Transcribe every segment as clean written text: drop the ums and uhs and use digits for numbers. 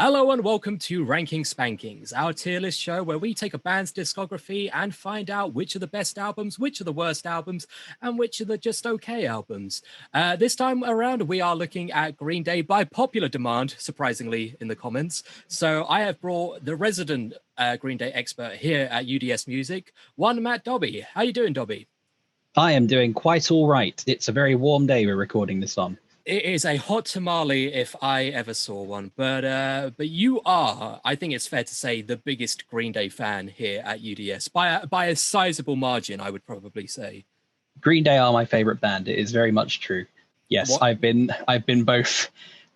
Hello and welcome to Ranking Spankings, our tier list show where we take a band's discography and find out which are the best albums, which are the worst albums, and which are the just okay albums. This time around, we are looking at Green Day by popular demand, surprisingly, in the comments. So I have brought the resident Green Day expert here at UDS Music, one Matt Dobby. How you doing, Dobby? I am doing quite all right. It's a very warm day we're recording this on. It is a hot tamale if I ever saw one, but you are, I think it's fair to say, the biggest Green Day fan here at UDS by a sizable margin, I would probably say. Green Day are my favorite band. It is very much true. Yes, what? I've been both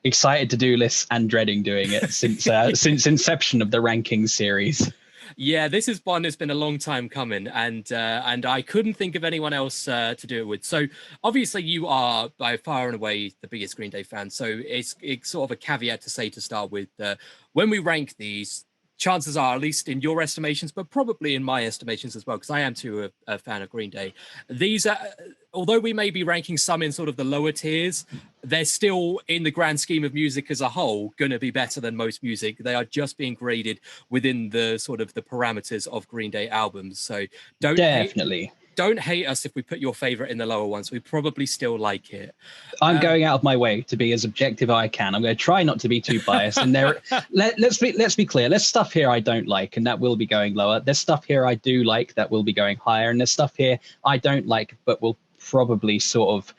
excited to do this and dreading doing it since since inception of the rankings series. Yeah, this is one that's been a long time coming, and I couldn't think of anyone else to do it with. So obviously you are by far and away the biggest Green Day fan. So it's sort of a caveat to say to start with, when we rank these, chances are, at least in your estimations, but probably in my estimations as well, because I am too a fan of Green Day. These are, although we may be ranking some in sort of the lower tiers, they're still, in the grand scheme of music as a whole, going to be better than most music. They are just being graded within the sort of the parameters of Green Day albums. So don't hate us if we put your favorite in the lower ones. We probably still like it. I'm going out of my way to be as objective as I can. I'm going to try not to be too biased. And let's be clear. There's stuff here I don't like, and that will be going lower. There's stuff here I do like that will be going higher, and there's stuff here I don't like, but will probably sort of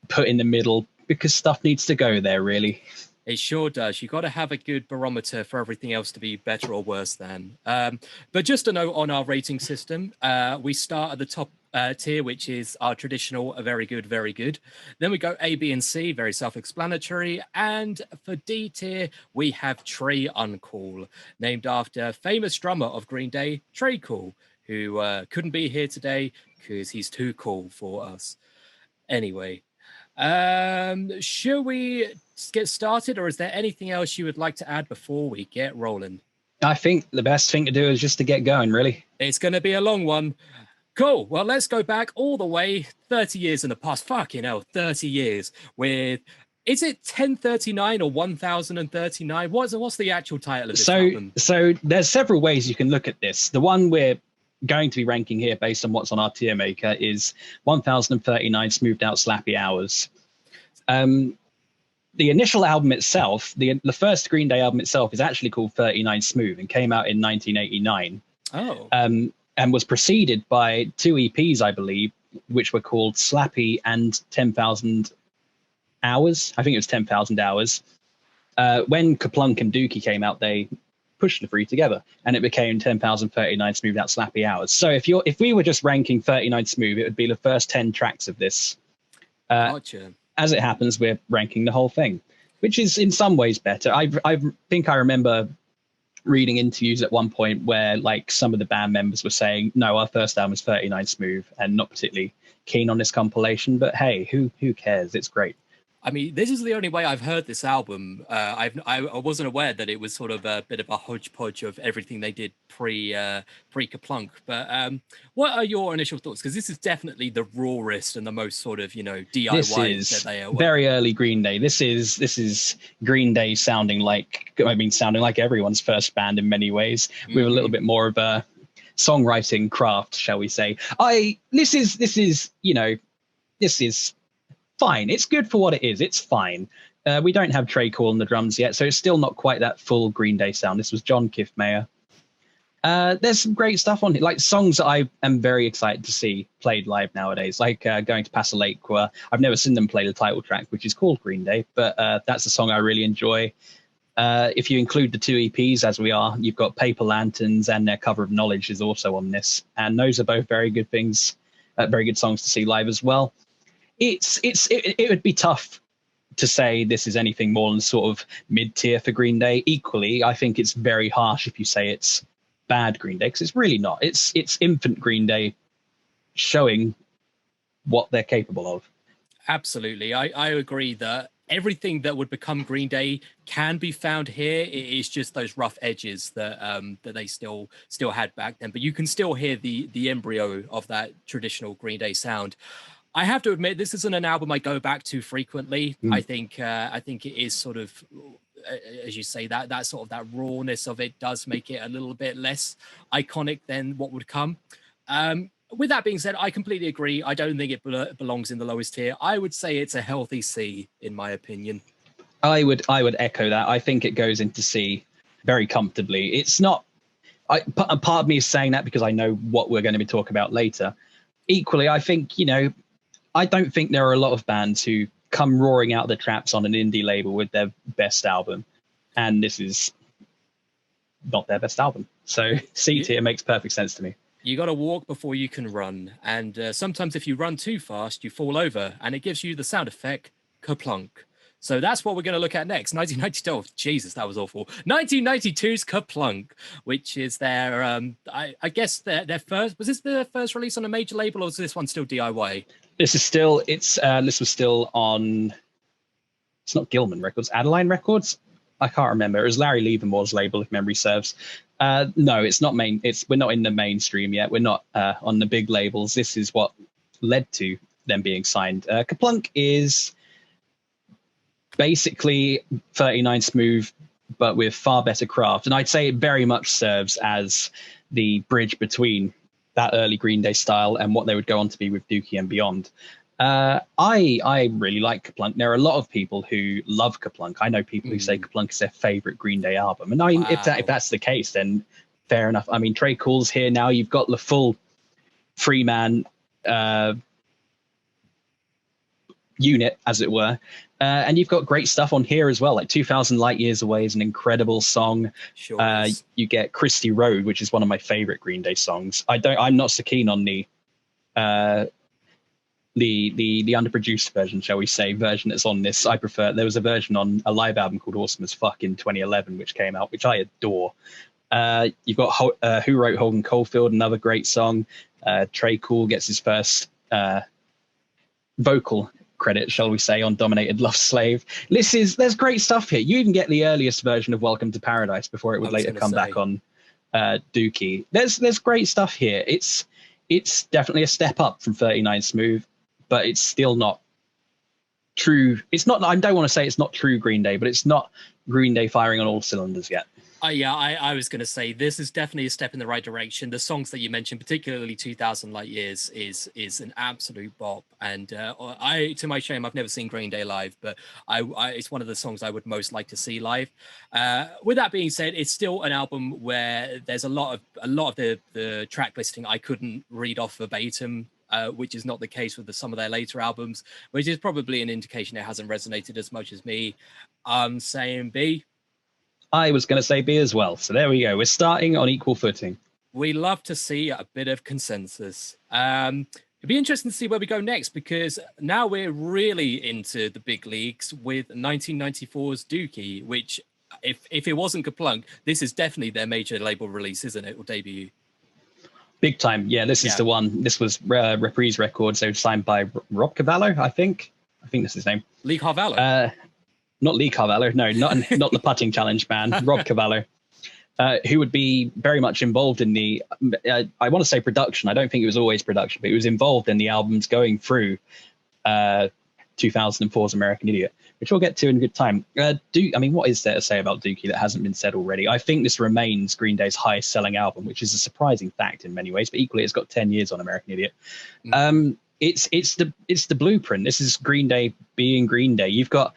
put in the middle because stuff needs to go there, really. It sure does. You've got to have a good barometer for everything else to be better or worse than. But just a note on our rating system, we start at the top tier, which is our traditional very good, very good. Then we go A, B, and C, very self-explanatory. And for D tier, we have Trey Uncool, named after famous drummer of Green Day, Trey Cool, who couldn't be here today because he's too cool for us. Anyway, should we get started, or is there anything else you would like to add before we get rolling? I think the best thing to do is just to get going, really. It's going to be a long one. Cool. Well, let's go back all the way 30 years in the past. Fucking hell, 30 years with... Is it 1039 or 1039? What's the actual title of this album? So there's several ways you can look at this. The one we're going to be ranking here based on what's on our tier maker is 1039 smoothed out slappy hours. The initial album itself, the first Green Day album itself, is actually called 39 Smooth and came out in 1989. Oh. And was preceded by two EPs, I believe, which were called Slappy and 10,000 Hours. I think it was 10,000 Hours. When Kerplunk and Dookie came out, they pushed the three together, and it became 10,039 Smoothed Out Slappy Hours. So if we were just ranking 39 Smooth, it would be the first 10 tracks of this. Gotcha. As it happens, we're ranking the whole thing, which is in some ways better. I think I remember reading interviews at one point where like some of the band members were saying, no, our first album was 39 Smooth and not particularly keen on this compilation, but hey, who cares? It's great. I mean, this is the only way I've heard this album. I wasn't aware that it was sort of a bit of a hodgepodge of everything they did pre Kerplunk. But what are your initial thoughts? Because this is definitely the rawest and the most sort of DIY that they are. Very early Green Day. This is Green Day sounding like everyone's first band in many ways, with a little bit more of a songwriting craft, shall we say? This is fine. It's good for what it is. It's fine. We don't have Trey Cool on the drums yet, so it's still not quite that full Green Day sound. This was John Kiffmeyer. There's some great stuff on it, like songs that I am very excited to see played live nowadays, like Going to Pass a Lake, where I've never seen them play the title track, which is called Green Day, but that's a song I really enjoy. If you include the two EPs, as we are, you've got Paper Lanterns, and their cover of Knowledge is also on this, and those are both very good things, very good songs to see live as well. It would be tough to say this is anything more than sort of mid-tier for Green Day. Equally, I think it's very harsh if you say it's bad Green Day, because it's really not. It's infant Green Day showing what they're capable of. Absolutely. I agree that everything that would become Green Day can be found here. It is just those rough edges that that they still had back then. But you can still hear the embryo of that traditional Green Day sound. I have to admit, this isn't an album I go back to frequently. I think it is sort of as you say, that sort of that rawness of it does make it a little bit less iconic than what would come. With that being said, I completely agree. I don't think it belongs in the lowest tier. I would say it's a healthy C, in my opinion. I would echo that. I think it goes into C very comfortably. It's not. A part of me is saying that because I know what we're going to be talking about later. Equally, I think, I don't think there are a lot of bands who come roaring out the traps on an indie label with their best album, and this is not their best album. So C tier makes perfect sense to me. You got to walk before you can run, and sometimes if you run too fast, you fall over, and it gives you the sound effect Kerplunk. So that's what we're going to look at next. 1992. Oh, Jesus, that was awful. 1992's Kerplunk, which is their, I guess their first. Was this their first release on a major label, or is this one still DIY? This was still on. It's not Gilman Records, Adeline Records. I can't remember. It was Larry Levermore's label, if memory serves. No, it's not main. We're not in the mainstream yet. We're not on the big labels. This is what led to them being signed. Kerplunk is basically 39 Smooth, but with far better craft. And I'd say it very much serves as the bridge between that early Green Day style and what they would go on to be with Dookie and beyond. I really like Kerplunk. There are a lot of people who love Kerplunk. I know people who say Kerplunk is their favorite Green Day album. And if that's the case, then fair enough. I mean, Trey Cool's here now. You've got the full three-man unit, as it were. And you've got great stuff on here as well. Like 2000 Light Years Away is an incredible song. Sure you get Christy Road, which is one of my favorite Green Day songs. I'm not so keen on the underproduced version, shall we say, version that's on this. I prefer, there was a version on a live album called Awesome as Fuck in 2011, which came out, which I adore. You've got Who Wrote Holden Caulfield, another great song. Trey Cool gets his first vocal credit, shall we say, on Dominated Love Slave. There's great stuff here. You even get the earliest version of Welcome to Paradise before it would later come back on Dookie. There's great stuff here. It's definitely a step up from 39 Smooth, but it's still not true. It's not, I don't want to say it's not true Green Day, but it's not Green Day firing on all cylinders yet. I was going to say this is definitely a step in the right direction. The songs that you mentioned, particularly 2000 Light Years, is an absolute bop. And to my shame, I've never seen Green Day live, but it's one of the songs I would most like to see live. With that being said, it's still an album where there's a lot of the track listing I couldn't read off verbatim. Which is not the case with some of their later albums, which is probably an indication it hasn't resonated as much as me. I'm saying B. I was going to say B as well. So there we go. We're starting on equal footing. We love to see a bit of consensus. It'd be interesting to see where we go next, because now we're really into the big leagues with 1994's Dookie, which if it wasn't Kerplunk, this is definitely their major label release, isn't it, or debut? Big time. Yeah, this is the one. This was Reprise Records. They were signed by Rob Cavallo, I think that's his name. Lee Carvalho. Not Lee Carvalho. No, not the putting challenge man. Rob Cavallo, who would be very much involved in the, I want to say production. I don't think it was always production, but he was involved in the albums going through 2004's American Idiot, which we'll get to in good time. What is there to say about Dookie that hasn't been said already? I think this remains Green Day's highest selling album, which is a surprising fact in many ways, but equally it's got 10 years on American Idiot. It's the blueprint. This is Green Day being Green Day. You've got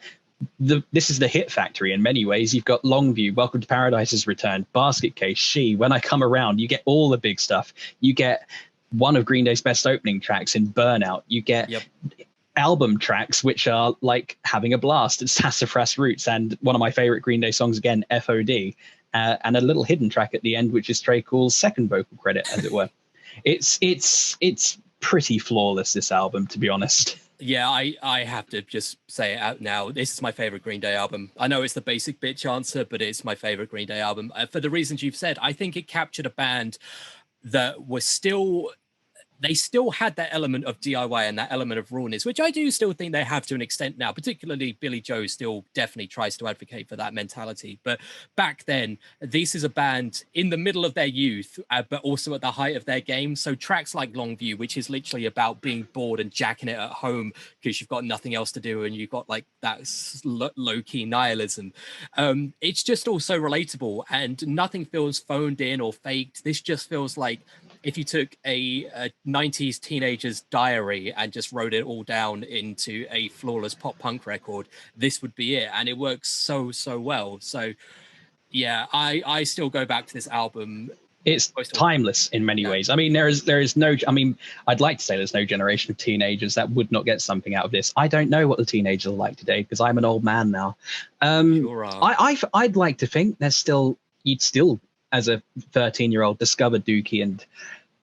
this is the hit factory in many ways. You've got Longview, Welcome to Paradise has returned, Basket Case, She, When I Come Around. You get all the big stuff. You get one of Green Day's best opening tracks in Burnout. You get album tracks which are like having a blast. It's Sassafras Roots and one of my favorite Green Day songs again, FOD, and a little hidden track at the end which is Trey Cool's second vocal credit, as it were. It's pretty flawless, this album, to be honest. Yeah, I have to just say it out now. This is my favorite Green Day album. I know it's the basic bitch answer, but it's my favorite Green Day album for the reasons you've said. I think it captured a band that was still they still had that element of DIY and that element of rawness, which I do still think they have to an extent now. Particularly Billy Joe still definitely tries to advocate for that mentality. But back then, this is a band in the middle of their youth, but also at the height of their game. So tracks like Longview, which is literally about being bored and jacking it at home because you've got nothing else to do and you've got like that low-key nihilism. It's just all so relatable and nothing feels phoned in or faked. This just feels like if you took a 90s teenager's diary and just wrote it all down into a flawless pop punk record, this would be it. And it works so well. So yeah, I still go back to this album. It's timeless in many ways. I mean, there is no, I mean, I'd like to say there's no generation of teenagers that would not get something out of this. I don't know what the teenagers are like today because I'm an old man now. Sure are. I'd like to think you'd still, as a 13-year-old, discover Dookie and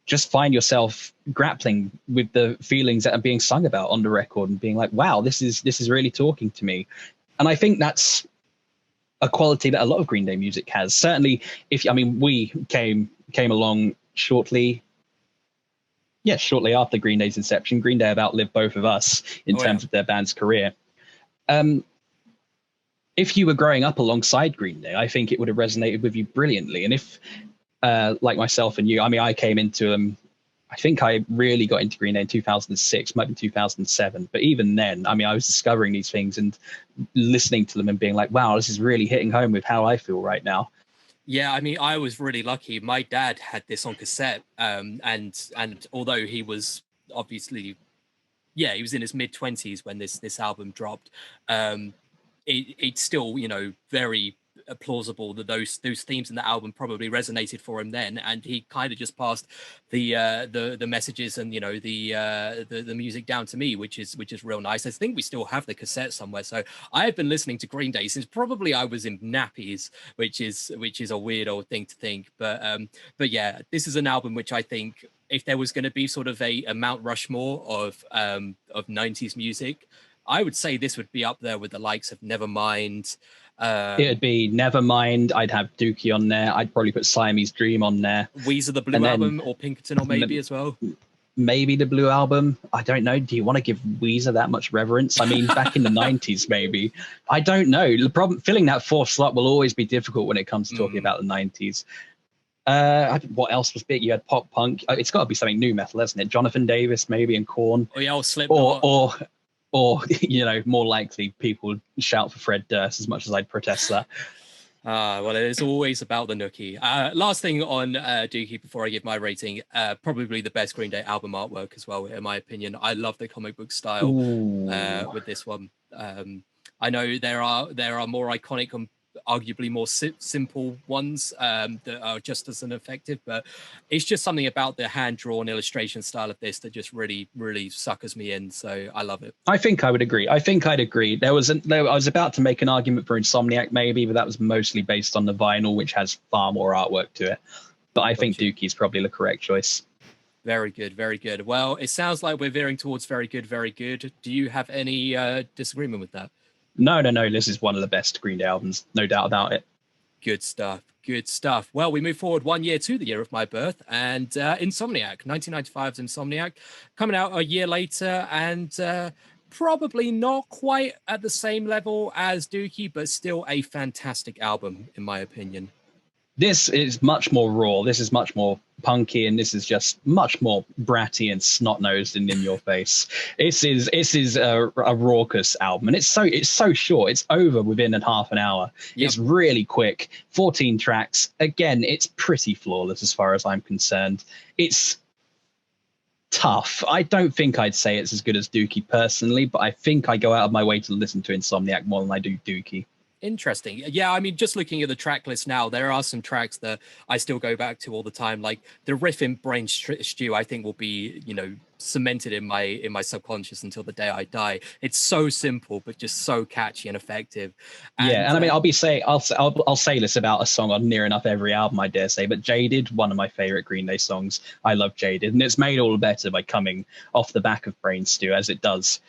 just find yourself grappling with the feelings that are being sung about on the record and being like, wow, this is really talking to me. And I think that's a quality that a lot of Green Day music has. Certainly, we came along shortly after Green Day's inception. Green Day have outlived both of us in terms of their band's career. If you were growing up alongside Green Day, I think it would have resonated with you brilliantly. And if, like myself and you, I mean, I came into them, I think I really got into Green Day in 2006, might be 2007. But even then, I mean, I was discovering these things and listening to them and being like, wow, this is really hitting home with how I feel right now. Yeah, I mean, I was really lucky. My dad had this on cassette, and although he was obviously, he was in his mid-20s when this album dropped. It's still, very plausible that those themes in the album probably resonated for him then, and he kind of just passed the messages and the music down to me, which is real nice. I think we still have the cassette somewhere, so I have been listening to Green Day since probably I was in nappies, which is a weird old thing to think, but yeah, this is an album which I think if there was going to be sort of a Mount Rushmore of 90s music, I would say this would be up there with the likes of Nevermind. It'd be Nevermind. I'd have Dookie on there. I'd probably put Siamese Dream on there. Weezer, the Blue Album, or Pinkerton, or maybe as well. Maybe the Blue Album. I don't know. Do you want to give Weezer that much reverence? I mean, back in the 90s, maybe. I don't know. The problem, filling that fourth slot will always be difficult when it comes to talking about the 90s. What else was big? You had pop punk. It's got to be something new metal, hasn't it? Jonathan Davis, maybe, and Korn. Oh yeah, or Slipknot. Or more likely people shout for Fred Durst, as much as I'd protest that. Well, it is always about the Nookie. Last thing on Dookie before I give my rating, probably the best Green Day album artwork as well, in my opinion. I love the comic book style with this one. I know there are more iconic and arguably more simple ones that are just as effective, but it's just something about the hand-drawn illustration style of this that just really suckers me in, so I love it. I think I'd agree. I was about to make an argument for Insomniac maybe, but that was mostly based on the vinyl, which has far more artwork to it, but I think Dookie's probably the correct choice. Very good, very good. Well, it sounds like we're veering towards very good, very good. Do you have any disagreement with that? No. This is one of the best Green Day albums, no doubt about it. Good stuff. Good stuff. Well, we move forward 1 year to the year of my birth, and Insomniac, 1995's Insomniac, coming out a year later, and probably not quite at the same level as Dookie, but still a fantastic album, in my opinion. This is much more raw. This is much more punky, and this is just much more bratty and snot-nosed and in your face. This is a raucous album, and it's so short. It's over within half an hour. Yep. It's really quick. 14 tracks. Again, it's pretty flawless as far as I'm concerned. It's tough. I don't think I'd say it's as good as Dookie personally, but I think I go out of my way to listen to Insomniac more than I do Dookie. Interesting. Yeah, I mean, just looking at the track list now, there are some tracks that I still go back to all the time. Like the riff in Brain Stew, I think will be, cemented in my subconscious until the day I die. It's so simple, but just so catchy and effective. And I mean, I'll say this about a song on near enough every album, I dare say, but Jaded, one of my favorite Green Day songs. I love Jaded, and it's made all better by coming off the back of Brain Stew, as it does.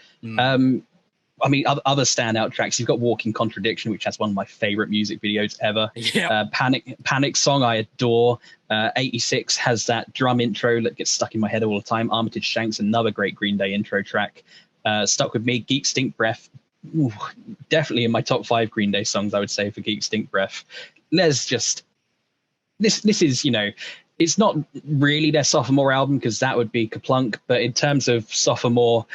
I mean, other standout tracks. You've got "Walking Contradiction," which has one of my favorite music videos ever. Yeah. Panic Song, I adore. 86 has that drum intro that gets stuck in my head all the time. Armitage Shanks, another great Green Day intro track. Stuck with Me, Geek Stink Breath. Ooh, definitely in my top 5 Green Day songs, I would say, for Geek Stink Breath. There's just this is, you know, it's not really their sophomore album because that would be Kerplunk, but in terms of sophomore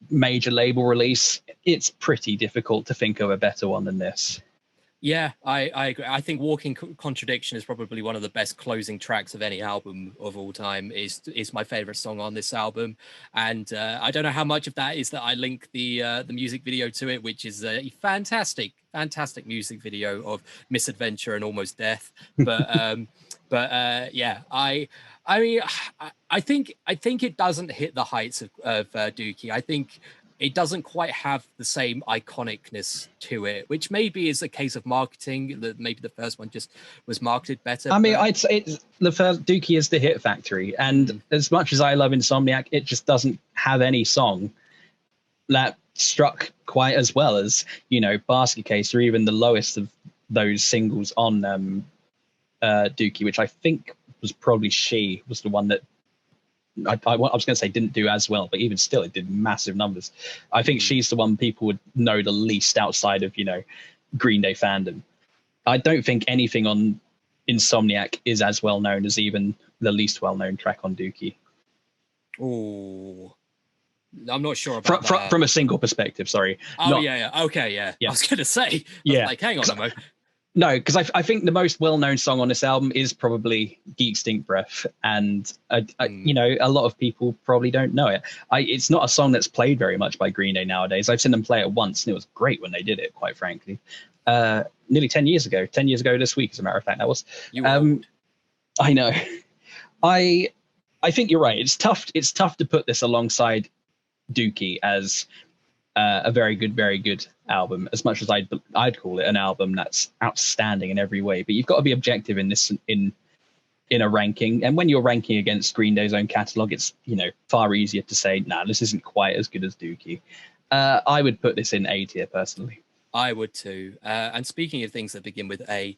major label release, it's pretty difficult to think of a better one than this. Yeah, I agree. I think "Walking Contradiction" is probably one of the best closing tracks of any album of all time. Is my favorite song on this album, and I don't know how much of that is that I link the music video to it, which is a fantastic music video of misadventure and almost death. But yeah, I mean, I think it doesn't hit the heights of Dookie. I think it doesn't quite have the same iconicness to it, which maybe is a case of marketing. That maybe the first one just was marketed better. I mean, I'd say the first Dookie is the hit factory, and as much as I love Insomniac, it just doesn't have any song that struck quite as well as, you know, Basket Case or even the lowest of those singles on Dookie, which I think was probably She was the one that I was going to say didn't do as well, but even still, it did massive numbers. I think She's the one people would know the least outside of, you know, Green Day fandom. I don't think anything on Insomniac is as well known as even the least well known track on Dookie. Oh, I'm not sure about that. From a single perspective, sorry. Oh, yeah. Okay, yeah. I was going to say, like, hang on a moment. No, because I think the most well-known song on this album is probably Geek Stink Breath, and you know, a lot of people probably don't know it. It's not a song that's played very much by Green Day nowadays. I've seen them play it once, and it was great when they did it, quite frankly. Nearly 10 years ago. 10 years ago this week, as a matter of fact, that was. I know. I think you're right. It's tough to put this alongside Dookie as a very good album, as much as I'd call it an album that's outstanding in every way. But you've got to be objective in this in a ranking, and when you're ranking against Green Day's own catalog, it's, you know, far easier to say, nah, this isn't quite as good as Dookie. I would put this in A tier personally. I would too. And speaking of things that begin with A,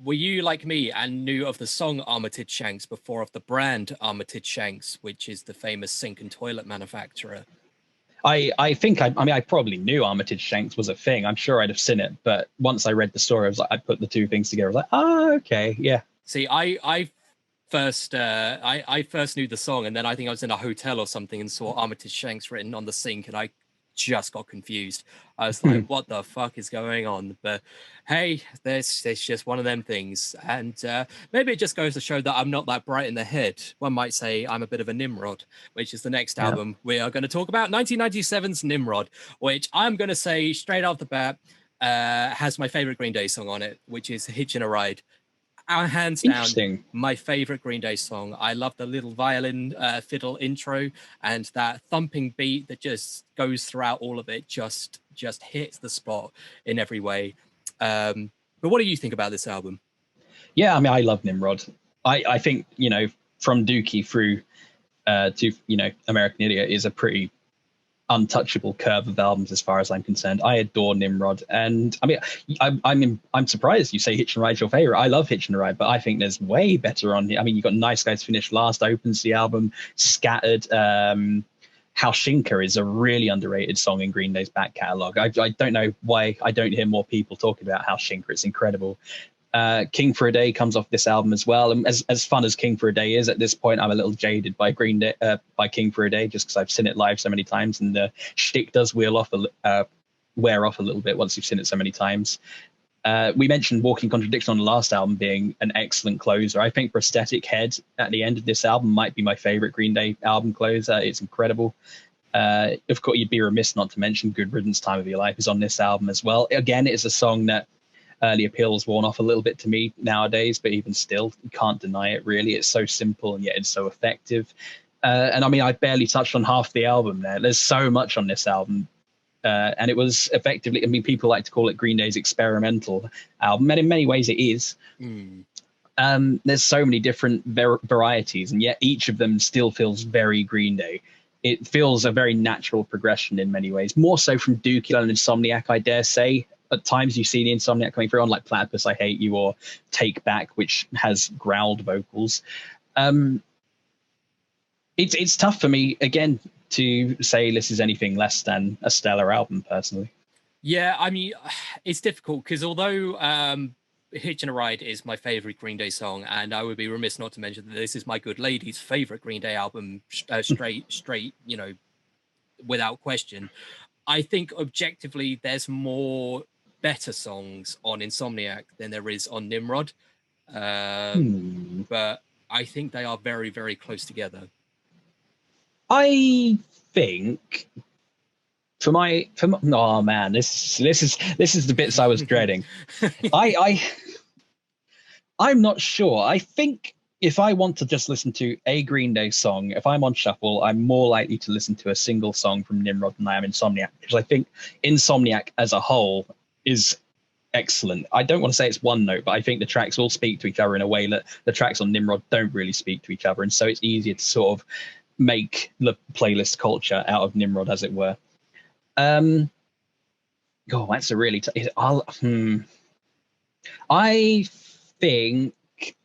were you like me and knew of the song Armitage Shanks before of the brand Armitage Shanks, which is the famous sink and toilet manufacturer? I think I probably knew Armitage Shanks was a thing. I'm sure I'd have seen it, but once I read the story, I was like, I put the two things together. I was like, oh, okay, yeah. See, I first knew the song, and then I think I was in a hotel or something and saw Armitage Shanks written on the sink, and I just got confused. I was like, what the fuck is going on? But hey, there's just one of them things, and maybe it just goes to show that I'm not that bright in the head. One might say I'm a bit of a Nimrod, which is the next album we are going to talk about, 1997's Nimrod, which I'm going to say straight off the bat has my favorite Green Day song on it, which is Hitchin' a Ride. Hands down, my favorite Green Day song. I love the little violin fiddle intro, and that thumping beat that just goes throughout all of it just hits the spot in every way. But what do you think about this album? Yeah, I mean, I love Nimrod. I think, you know, from Dookie through to, you know, American Idiot is a pretty untouchable curve of albums as far as I'm concerned. I adore Nimrod, and I mean, I'm surprised you say Hitchin' a Ride's your favorite. I love Hitchin' a Ride, but I think there's way better on here. I mean, you got Nice Guys Finish Last opens the album, Scattered. How Shinker is a really underrated song in Green Day's back catalogue. I don't know why I don't hear more people talking about How Shinker. It's incredible. King for a Day comes off this album as well, and as fun as King for a Day is at this point, I'm a little jaded by Green Day, by King for a Day, just because I've seen it live so many times, and the shtick does wear off a little bit once you've seen it so many times. We mentioned Walking Contradiction on the last album being an excellent closer. I think Prosthetic Head at the end of this album might be my favorite Green Day album closer. It's incredible. Of course, you'd be remiss not to mention Good Riddance, Time of Your Life is on this album as well. Again, it's a song that the appeal has worn off a little bit to me nowadays, but even still, you can't deny it, really. It's so simple, and yet it's so effective. And I mean, I barely touched on half the album there. There's so much on this album. And it was effectively, I mean, people like to call it Green Day's experimental album, and in many ways it is. There's so many different varieties, and yet each of them still feels very Green Day. it feels a very natural progression in many ways, more so from Dookie and Insomniac, I dare say. At times you see the Insomniac coming through on like Platypus I Hate You or Take Back, which has growled vocals. It's tough for me, again, to say this is anything less than a stellar album, personally. Yeah, I mean, it's difficult because although Hitchin' a Ride is my favorite Green Day song, and I would be remiss not to mention that this is my good lady's favorite Green Day album, straight, you know, without question. I think objectively there's more better songs on Insomniac than there is on Nimrod. But I think they are very, very close together. I think oh man, this is the bits I was dreading. I'm not sure. I think if I want to just listen to a Green Day song, if I'm on shuffle, I'm more likely to listen to a single song from Nimrod than I am Insomniac, because I think Insomniac as a whole is excellent. I don't want to say it's one note, but I think the tracks all speak to each other in a way that the tracks on Nimrod don't really speak to each other, and so it's easier to sort of make the playlist culture out of Nimrod, as it were. Oh, that's a really I think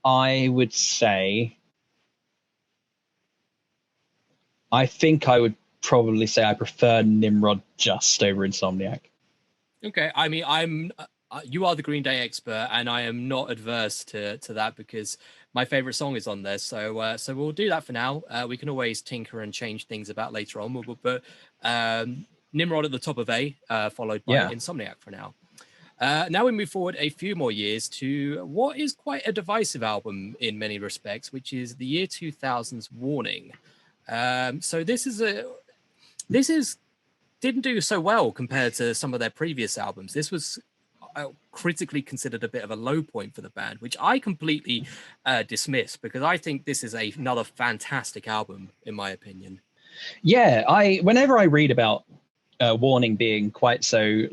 I would say I would probably say I prefer Nimrod just over Insomniac. Okay, I mean, you are the Green Day expert, and I am not adverse to that because my favorite song is on there. So so we'll do that for now. We can always tinker and change things about later on. But Nimrod at the top of A, followed by Insomniac for now. Now we move forward a few more years to what is quite a divisive album in many respects, which is the year 2000's Warning. So this didn't do so well compared to some of their previous albums. This was critically considered a bit of a low point for the band, which I completely dismiss because I think this is another fantastic album, in my opinion. Yeah, whenever I read about Warning being quite so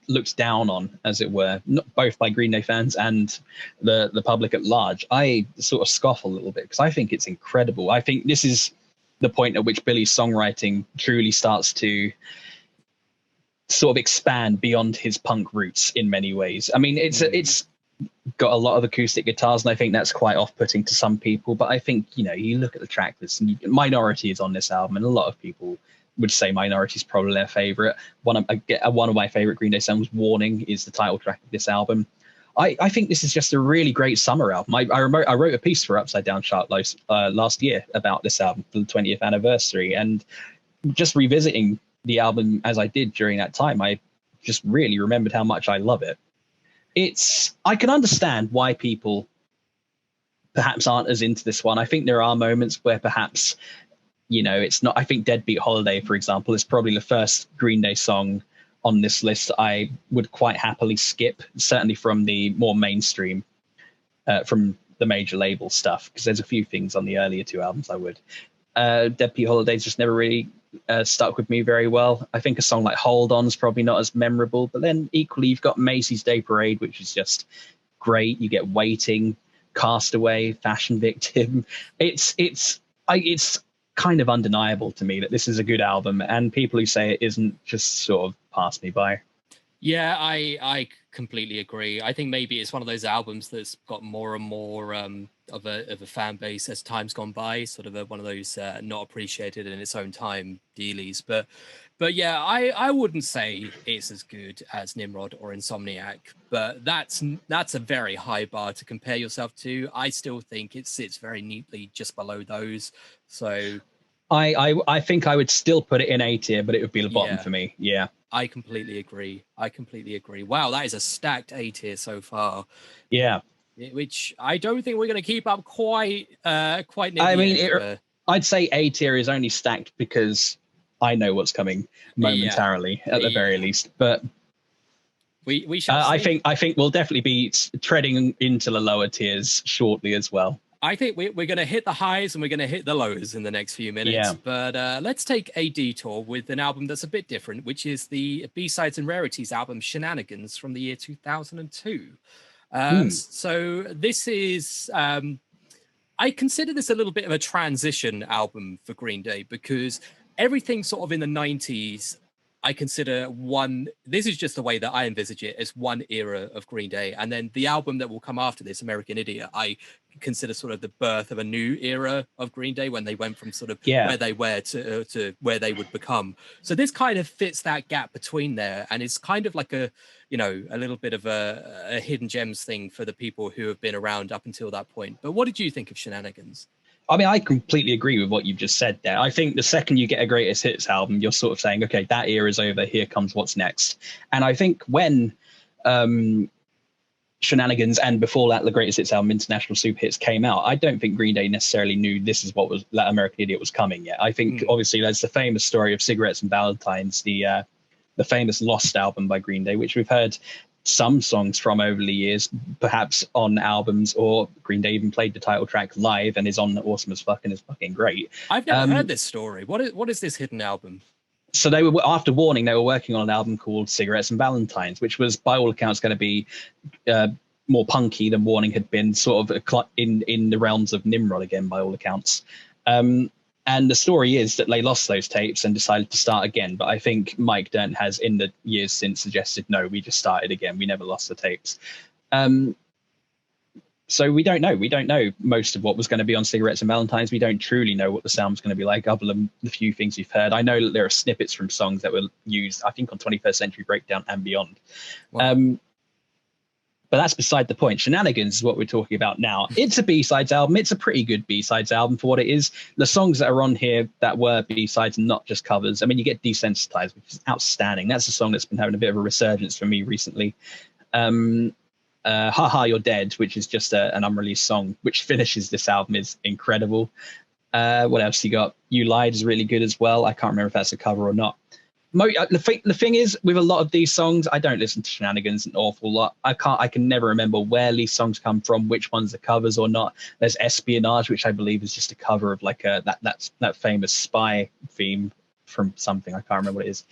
looked down on, as it were, both by Green Day fans and the public at large, I sort of scoff a little bit because I think it's incredible. I think this is the point at which Billy's songwriting truly starts to sort of expand beyond his punk roots in many ways. I mean, it's got a lot of acoustic guitars, and I think that's quite off-putting to some people. But I think, you know, you look at the track list, and Minority is on this album, and a lot of people would say Minority is probably their favorite. One of my favorite Green Day songs, Warning, is the title track of this album. I think this is just a really great summer album. I wrote a piece for Upside Down Chart last year about this album for the 20th anniversary, and just revisiting the album as I did during that time, I just really remembered how much I love it. I can understand why people perhaps aren't as into this one. I think there are moments where perhaps, you know, it's not. I think Deadbeat Holiday, for example, is probably the first Green Day song on this list I would quite happily skip, certainly from the more mainstream, from the major label stuff, because there's a few things on the earlier two albums I would. Deadbeat Holidays just never really stuck with me very well. I think a song like Hold On is probably not as memorable, but then equally you've got Macy's Day Parade, which is just great. You get Waiting, Castaway, Fashion Victim. It's kind of undeniable to me that this is a good album, and people who say it isn't just sort of pass me by. Yeah, I completely agree. I think maybe it's one of those albums that's got more and more of a fan base as time's gone by, sort of one of those not appreciated in its own time dealies. But yeah, I wouldn't say it's as good as Nimrod or Insomniac, but that's a very high bar to compare yourself to. I still think it sits very neatly just below those. So I think I would still put it in A tier, but it would be the bottom for me. Yeah. I completely agree. Wow, that is a stacked A tier so far. Yeah. Which I don't think we're going to keep up quite near I mean, I'd say A tier is only stacked because I know what's coming momentarily, at the very least. But we shall see. I think we'll definitely be treading into the lower tiers shortly as well. I think we're going to hit the highs and we're going to hit the lows in the next few minutes. Yeah. But let's take a detour with an album that's a bit different, which is the B-Sides and Rarities album Shenanigans from the year 2002. So this is, I consider this a little bit of a transition album for Green Day because everything sort of in the 90s, I consider one, this is just the way that I envisage it, as one era of Green Day. And then the album that will come after this, American Idiot, I consider sort of the birth of a new era of Green Day, when they went from sort of where they were to where they would become. So this kind of fits that gap between there. And it's kind of like a, you know, a little bit of a hidden gems thing for the people who have been around up until that point. But what did you think of Shenanigans? I mean, I completely agree with what you've just said there. I think the second you get a greatest hits album, you're sort of saying, okay, that era is over. Here comes what's next. And I think when Shenanigans and before that, the greatest hits album, International Super Hits, came out, I don't think Green Day necessarily knew this is what was that American Idiot was coming yet. I think obviously there's the famous story of Cigarettes and Valentines, the famous Lost album by Green Day, which we've heard some songs from over the years, perhaps on albums, or Green Day even played the title track live and is on Awesome as Fuck and is fucking great. I've never heard this story. What is this hidden album? So they were, after Warning, they were working on an album called Cigarettes and Valentines, which was by all accounts going to be more punky than Warning had been, sort of in the realms of Nimrod again, by all accounts. And the story is that they lost those tapes and decided to start again. But I think Mike Dirnt has, in the years since, suggested, no, we just started again. We never lost the tapes. So we don't know. We don't know most of what was going to be on Cigarettes and Valentines. We don't truly know what the sound was going to be like, other than the few things we've heard. I know that there are snippets from songs that were used, I think, on 21st Century Breakdown and beyond. Wow. But that's beside the point. Shenanigans is what we're talking about now. It's a B-sides album. It's a pretty good B-sides album for what it is. The songs that are on here that were B-sides and not just covers. I mean, you get Desensitized, which is outstanding. That's a song that's been having a bit of a resurgence for me recently. Ha Ha, You're Dead, which is just an unreleased song, which finishes this album, is incredible. What else you got? You Lied is really good as well. I can't remember if that's a cover or not. The thing is, with a lot of these songs, I don't listen to Shenanigans an awful lot. I can never remember where these songs come from, which ones are covers or not. There's Espionage, which I believe is just a cover of like that famous spy theme from something. I can't remember what it is.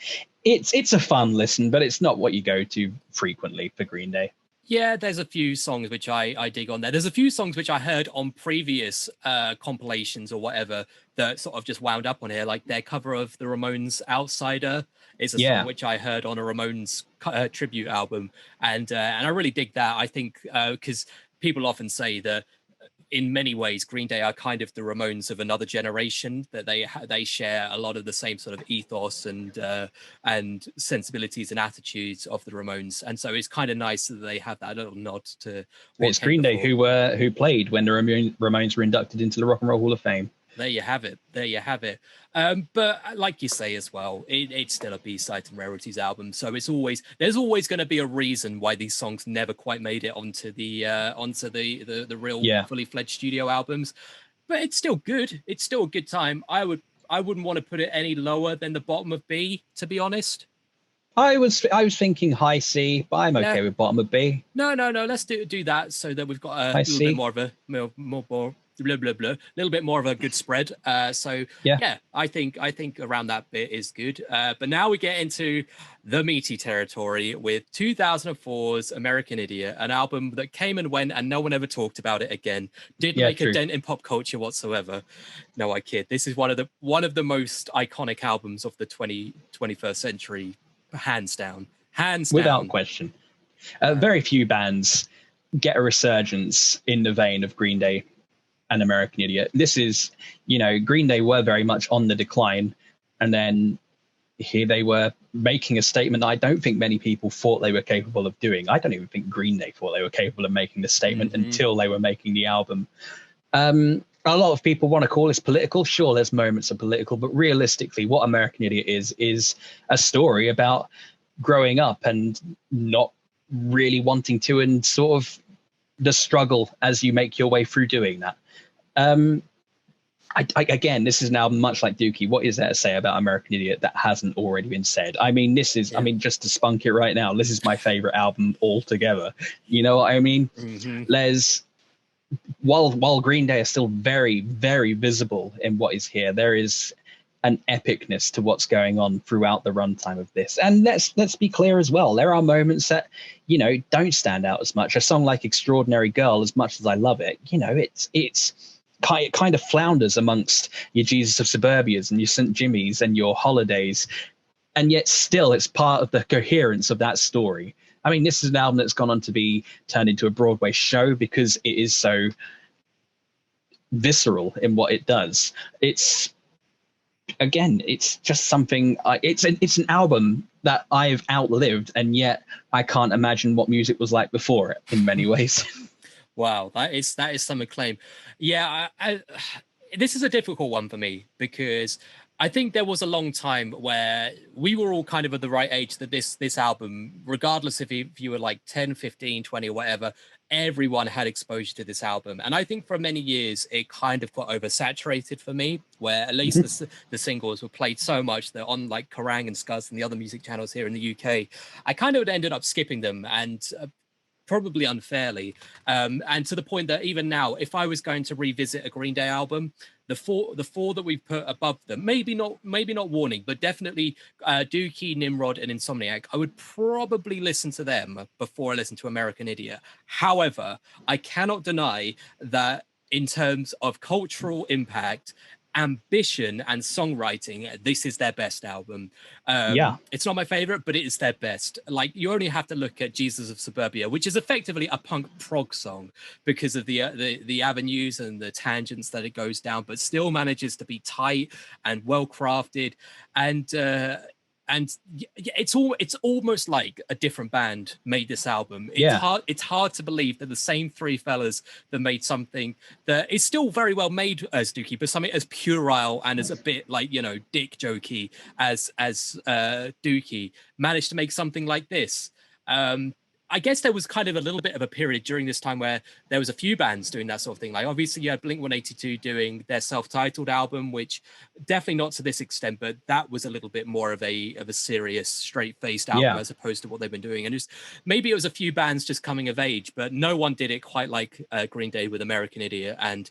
It's a fun listen, but it's not what you go to frequently for Green Day. Yeah, there's a few songs which I dig on there. There's a few songs which I heard on previous compilations or whatever that sort of just wound up on here, like their cover of the Ramones' Outsider is a song which I heard on a Ramones tribute album. And I really dig that. I think because people often say that in many ways, Green Day are kind of the Ramones of another generation, that they share a lot of the same sort of ethos and sensibilities and attitudes of the Ramones. And so it's kind of nice that they have that little nod to it's Green Day who played when the Ramones were inducted into the Rock and Roll Hall of Fame. There you have it. There you have it. But like you say as well, it's still a B-sides and rarities album. So there's always going to be a reason why these songs never quite made it onto the real fully fledged studio albums. But it's still good. It's still a good time. I wouldn't want to put it any lower than the bottom of B, to be honest. I was thinking high C, but I'm okay with bottom of B. No. Let's do that so that we've got a little bit more of a more blah blah blah, a little bit more of a good spread. So I think around that bit is good. But now we get into the meaty territory with 2004's American Idiot, an album that came and went and no one ever talked about it again. Didn't make a dent in pop culture whatsoever. No, I kid. This is one of the most iconic albums of the 21st century, hands down, without question. Very few bands get a resurgence in the vein of Green Day and American Idiot. This is, Green Day were very much on the decline, and then here they were making a statement that I don't think many people thought they were capable of doing. I don't even think Green Day thought they were capable of making this statement until they were making the album. A lot of people want to call this political. Sure, there's moments of political, but realistically, what American Idiot is a story about growing up and not really wanting to, and sort of the struggle as you make your way through doing that. Again, this is an album much like Dookie. What is there to say about American Idiot that hasn't already been said? I mean, just to spunk it right now, this is my favorite album altogether. You know what I mean? There's, while Green Day is still very, very visible in what is here, there is an epicness to what's going on throughout the runtime of this. And let's be clear as well. There are moments that, don't stand out as much. A song like Extraordinary Girl, as much as I love it, it's kind of flounders amongst your Jesus of Suburbias and your St. Jimmy's and your Holidays, and yet still it's part of the coherence of that story. I mean, this is an album that's gone on to be turned into a Broadway show because it is so visceral in what it does. It's, again, it's just something. It's an album that I've outlived, and yet I can't imagine what music was like before it in many ways. Wow, that is some acclaim. Yeah, this is a difficult one for me because I think there was a long time where we were all kind of at the right age that this album, regardless if you were like 10, 15, 20 or whatever, everyone had exposure to this album. And I think for many years, it kind of got oversaturated for me, where at least the singles were played so much that on like Kerrang and Scuzz and the other music channels here in the UK, I kind of ended up skipping them. And probably unfairly, and to the point that even now, if I was going to revisit a Green Day album, the four that we've put above them, maybe not Warning, but definitely Dookie, Nimrod, and Insomniac, I would probably listen to them before I listen to American Idiot. However, I cannot deny that in terms of cultural impact, ambition, and songwriting, this is their best album. Yeah. It's not my favorite, but it is their best. Like, you only have to look at Jesus of Suburbia, which is effectively a punk prog song because of the avenues and the tangents that it goes down, but still manages to be tight and well crafted. And it's almost like a different band made this album. It's hard to believe that the same three fellas that made something that is still very well made as Dookie, but something as puerile and as a bit like, you know, dick jokey as Dookie managed to make something like this. I guess there was kind of a little bit of a period during this time where there was a few bands doing that sort of thing. Like, obviously you had Blink-182 doing their self-titled album, which definitely not to this extent, but that was a little bit more of a serious, straight-faced album as opposed to what they've been doing. And maybe it was a few bands just coming of age, but no one did it quite like Green Day with American Idiot. And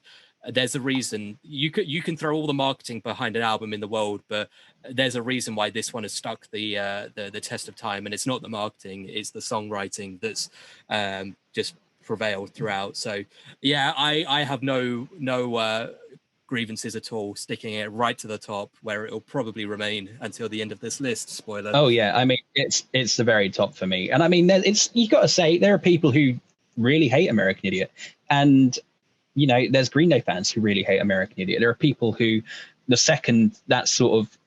there's a reason. You can throw all the marketing behind an album in the world, but there's a reason why this one has stuck the test of time, and it's not the marketing, it's the songwriting that's just prevailed throughout. So yeah, I have no grievances at all sticking it right to the top, where it'll probably remain until the end of this list. Spoiler. Oh yeah, I mean, it's the very top for me. And I mean, you got to say, there are people who really hate American Idiot, and you know, there's Green Day fans who really hate American Idiot. There are people who, the second that sort of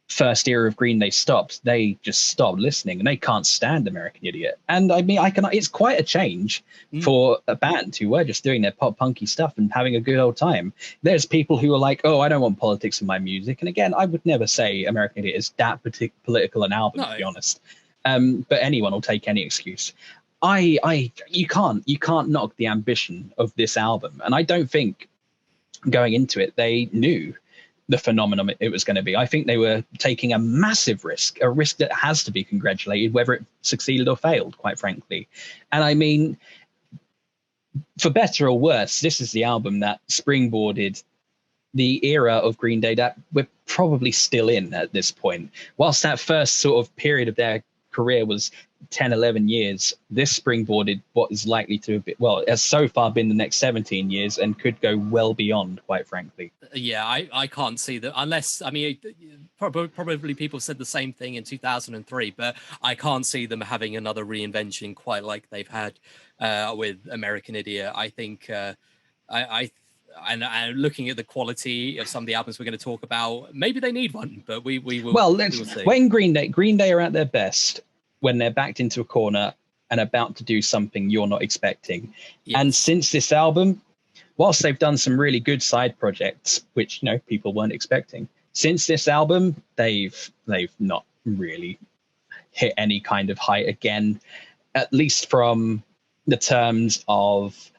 first era of Green Day stopped, they just stopped listening and they can't stand American Idiot. And I mean, it's quite a change for a band who were just doing their pop punky stuff and having a good old time. There's people who are like, oh, I don't want politics in my music. And again, I would never say American Idiot is that political an album, to be honest. But anyone will take any excuse. You can't knock the ambition of this album, and I don't think going into it they knew the phenomenon it was going to be. I think they were taking a massive risk, a risk that has to be congratulated, whether it succeeded or failed, quite frankly. And I mean, for better or worse, this is the album that springboarded the era of Green Day that we're probably still in at this point. Whilst that first sort of period of their career was 10, 11 years, this springboarded what is likely to be, well, it has so far been the next 17 years and could go well beyond, quite frankly. Yeah, I can't see that, unless, I mean, probably people said the same thing in 2003, but I can't see them having another reinvention quite like they've had with American Idiot. I think and looking at the quality of some of the albums we're going to talk about, maybe they need one, but we will. Well, we will see. When Green Day are at their best, when they're backed into a corner and about to do something you're not expecting. Yes. And since this album, whilst they've done some really good side projects, which, you know, people weren't expecting, since this album, they've not really hit any kind of height again, at least from the terms of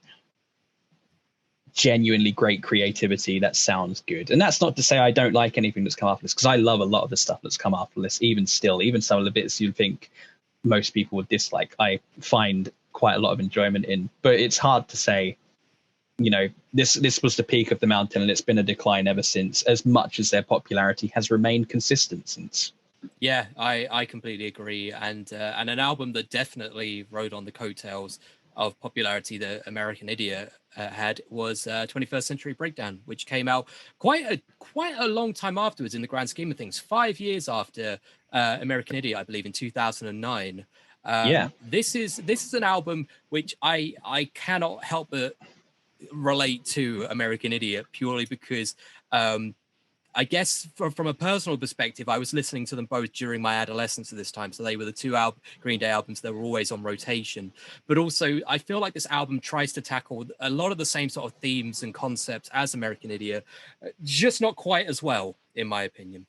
genuinely great creativity that sounds good. And that's not to say I don't like anything that's come after this, because I love a lot of the stuff that's come after this, even some of the bits you'd think most people would dislike, I find quite a lot of enjoyment in. But it's hard to say, you know, this was the peak of the mountain and it's been a decline ever since, as much as their popularity has remained consistent since. Yeah, I completely agree. And an album that definitely rode on the coattails of popularity, the American Idiot, had was 21st Century Breakdown, which came out quite a long time afterwards in the grand scheme of things. 5 years after American Idiot, I believe, in 2009. Yeah. This is an album which I cannot help but relate to American Idiot, purely because I guess from a personal perspective, I was listening to them both during my adolescence at this time. So they were the two Green Day albums that were always on rotation. But also, I feel like this album tries to tackle a lot of the same sort of themes and concepts as American Idiot, just not quite as well, in my opinion.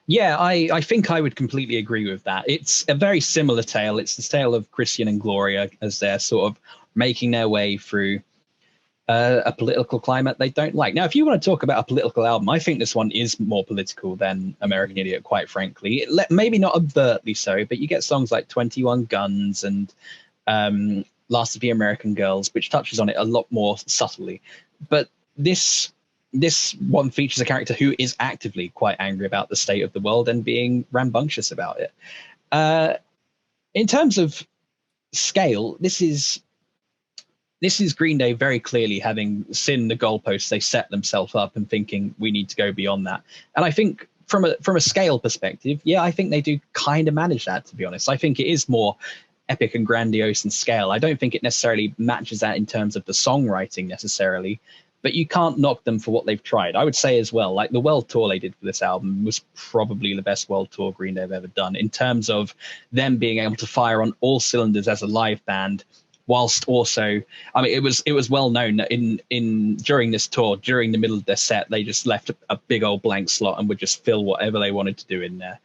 Yeah, I think I would completely agree with that. It's a very similar tale. It's the tale of Christian and Gloria as they're sort of making their way through a political climate they don't like. Now, if you want to talk about a political album, I think this one is more political than American Idiot, quite frankly. Maybe not overtly so, but you get songs like 21 Guns and Last of the American Girls, which touches on it a lot more subtly. But this one features a character who is actively quite angry about the state of the world and being rambunctious about it. In terms of scale, this is Green Day very clearly having seen the goalposts they set themselves up and thinking we need to go beyond that. And I think from a scale perspective, yeah, I think they do kind of manage that, to be honest. I think it is more epic and grandiose in scale. I don't think it necessarily matches that in terms of the songwriting necessarily, but you can't knock them for what they've tried. I would say as well, like the world tour they did for this album was probably the best world tour Green Day have ever done in terms of them being able to fire on all cylinders as a live band, whilst also, I mean, it was well known that in during this tour, during the middle of their set, they just left a big old blank slot and would just fill whatever they wanted to do in there.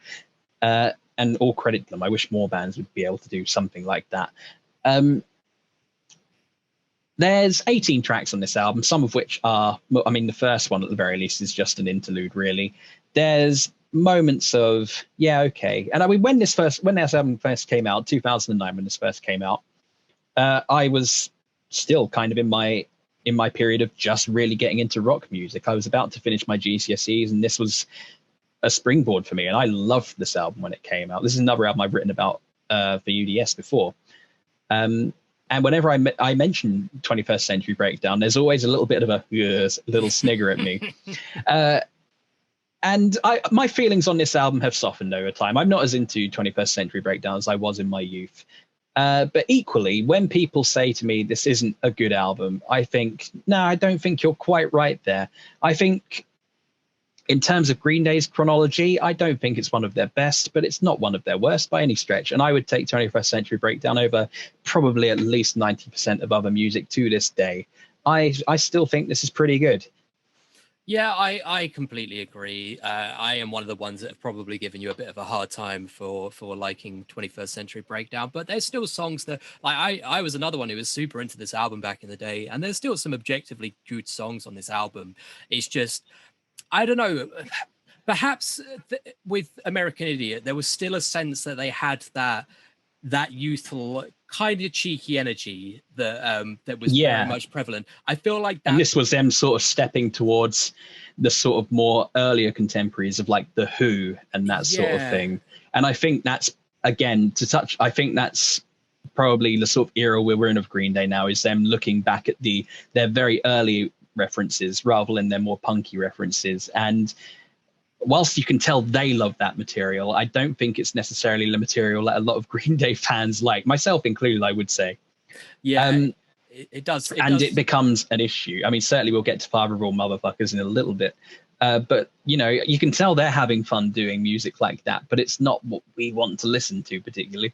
And all credit to them. I wish more bands would be able to do something like that. There's 18 tracks on this album, some of which are, I mean, the first one at the very least is just an interlude, really. There's moments of, yeah, okay. And I mean, when this album first came out, 2009, when this first came out, I was still kind of in my period of just really getting into rock music. I was about to finish my GCSEs, and this was a springboard for me. And I loved this album when it came out. This is another album I've written about for UDS before. And whenever I mention 21st Century Breakdown, there's always a little bit of a little snigger at me. And my feelings on this album have softened over time. I'm not as into 21st Century Breakdown as I was in my youth. But equally, when people say to me, this isn't a good album, I think, no, I don't think you're quite right there. I think in terms of Green Day's chronology, I don't think it's one of their best, but it's not one of their worst by any stretch. And I would take 21st Century Breakdown over probably at least 90% of other music to this day. I still think this is pretty good. Yeah, I completely agree. I am one of the ones that have probably given you a bit of a hard time for liking 21st Century Breakdown, but there's still songs that, like, I was another one who was super into this album back in the day, and there's still some objectively good songs on this album. It's just, I don't know, perhaps with American Idiot, there was still a sense that they had that youthful kind of cheeky energy that was very much prevalent. I feel like that, and this was them sort of stepping towards the sort of more earlier contemporaries of like the Who and that sort of thing. And I think that's, again, I think that's probably the sort of era we're in of Green Day now, is them looking back at their very early references rather than their more punky references. And whilst you can tell they love that material, I don't think it's necessarily the material that a lot of Green Day fans like, myself included, I would say. Yeah, it does. It becomes an issue. I mean, certainly we'll get to Father of All Motherfuckers in a little bit. But, you know, you can tell they're having fun doing music like that, but it's not what we want to listen to particularly.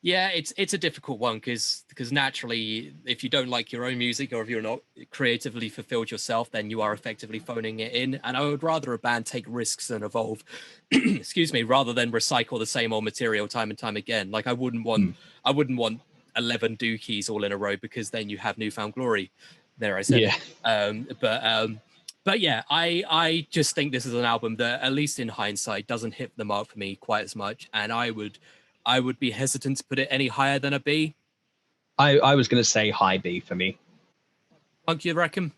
Yeah, it's a difficult one because naturally, if you don't like your own music or if you're not creatively fulfilled yourself, then you are effectively phoning it in. And I would rather a band take risks and evolve, excuse me, rather than recycle the same old material time and time again. Like I wouldn't want 11 Dookies all in a row, because then you have newfound glory. There, I said. Yeah. But yeah, I just think this is an album that, at least in hindsight, doesn't hit the mark for me quite as much, and I would be hesitant to put it any higher than a B. I was going to say high B for me. Punk, you reckon?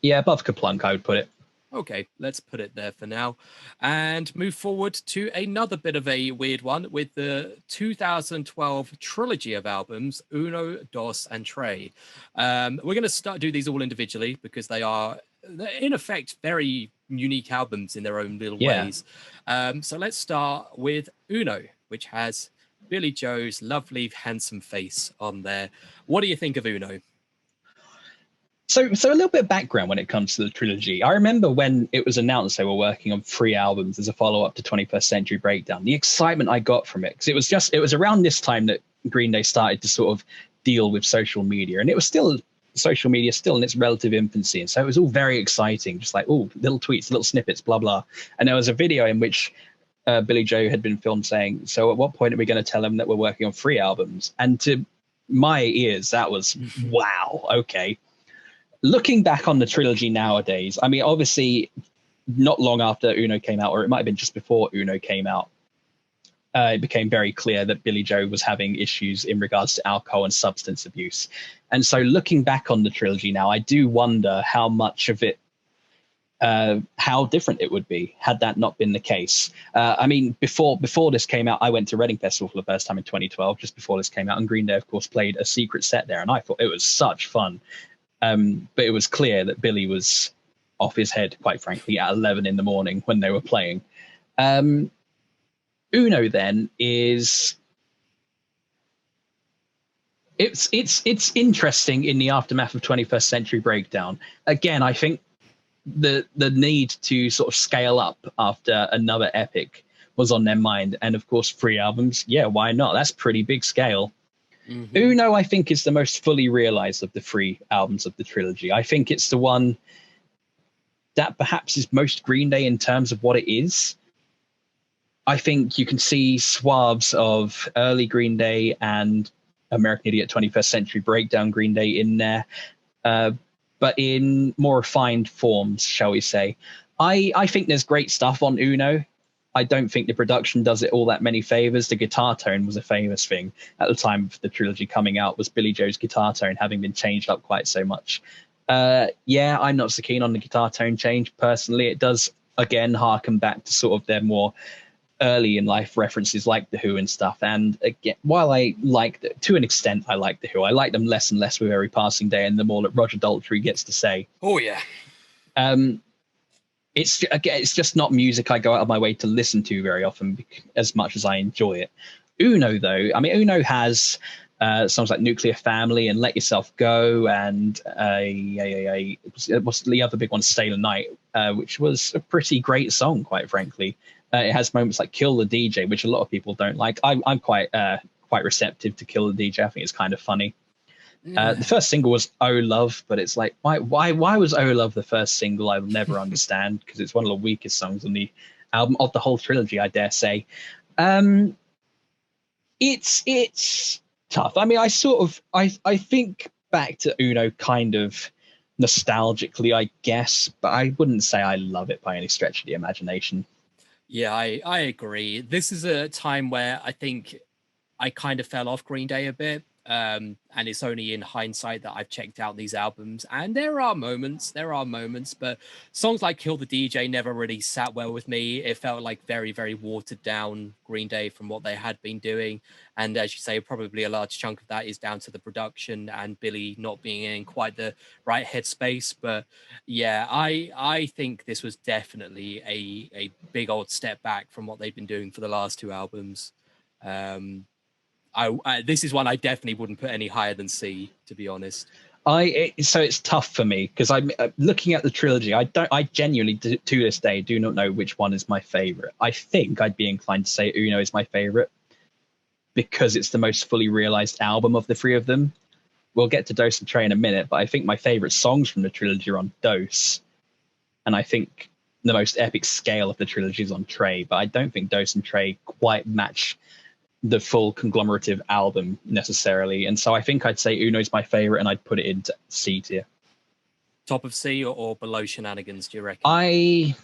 Yeah, above Kerplunk, I would put it. Okay, let's put it there for now and move forward to another bit of a weird one with the 2012 trilogy of albums, Uno, Dos, and Tre. We're going to do these all individually because they're in effect, very unique albums in their own little Yeah. ways. So let's start with Uno, which has Billy Joe's lovely, handsome face on there. What do you think of Uno? So a little bit of background when it comes to the trilogy. I remember when it was announced they were working on 3 albums as a follow-up to 21st Century Breakdown. The excitement I got from it, because it was around this time that Green Day started to sort of deal with social media, and it was still social media still in its relative infancy, and so it was all very exciting, just like, oh, little tweets, little snippets, blah blah. And there was a video in which Billy Joe had been filmed saying, "So at what point are we going to tell them that we're working on 3 albums?" And to my ears, that was wow, okay. Looking back on the trilogy nowadays, I mean, obviously, not long after Uno came out, or it might have been just before Uno came out, it became very clear that Billy Joe was having issues in regards to alcohol and substance abuse. And so looking back on the trilogy now, I do wonder how much of it, how different it would be had that not been the case. I mean, before this came out, I went to Reading Festival for the first time in 2012, just before this came out, and Green Day, of course, played a secret set there, and I thought it was such fun. But it was clear that Billy was off his head, quite frankly, at 11 in the morning when they were playing. Uno then is it's interesting in the aftermath of 21st Century Breakdown. Again, I think the need to sort of scale up after another epic was on their mind, and of course 3 albums. Yeah, why not? That's pretty big scale. Mm-hmm. Uno, I think, is the most fully realized of the 3 albums of the trilogy. I think it's the one that perhaps is most Green Day in terms of what it is. I think you can see swabs of early Green Day and American Idiot 21st Century Breakdown Green Day in there, but in more refined forms, shall we say. I think there's great stuff on Uno. I don't think the production does it all that many favors. The guitar tone was a famous thing at the time of the trilogy coming out, was Billy Joe's guitar tone having been changed up quite so much. Yeah, I'm not so keen on the guitar tone change personally. It does, again, harken back to sort of their more early in life references like The Who and stuff. And again, while I like, to an extent, I like The Who, I like them less and less with every passing day and the more that Roger Daltrey gets to say. Oh, yeah. It's just not music I go out of my way to listen to very often, as much as I enjoy it. Uno, though, I mean, Uno has songs like Nuclear Family and Let Yourself Go, and what's the other big one, Stay the Night, which was a pretty great song, quite frankly. It has moments like Kill the DJ, which a lot of people don't like. I'm quite receptive to Kill the DJ. I think it's kind of funny. The first single was Oh Love, but it's like, why was Oh Love the first single? I'll never understand, because it's one of the weakest songs on the album, of the whole trilogy, I dare say. It's tough. I mean, I think back to Uno kind of nostalgically, I guess, but I wouldn't say I love it by any stretch of the imagination. Yeah, I agree. This is a time where I think I kind of fell off Green Day a bit. And it's only in hindsight that I've checked out these albums, and there are moments, but songs like Kill the DJ never really sat well with me. It felt like very, very watered down Green Day from what they had been doing. And as you say, probably a large chunk of that is down to the production and Billy not being in quite the right headspace. But yeah, I think this was definitely a big old step back from what they've been doing for the last 2 albums. This is one I definitely wouldn't put any higher than C, to be honest. So it's tough for me, because I'm looking at the trilogy. I genuinely, to this day, do not know which one is my favorite. I think I'd be inclined to say Uno is my favorite because it's the most fully realized album of the 3 of them. We'll get to Dose and Tre in a minute, but I think my favorite songs from the trilogy are on Dose, and I think the most epic scale of the trilogy is on Tre. But I don't think Dose and Tre quite match the full conglomerative album necessarily, and so I think I'd say Uno's my favorite, and I'd put it into C tier. Top of C or below Shenanigans, do you reckon?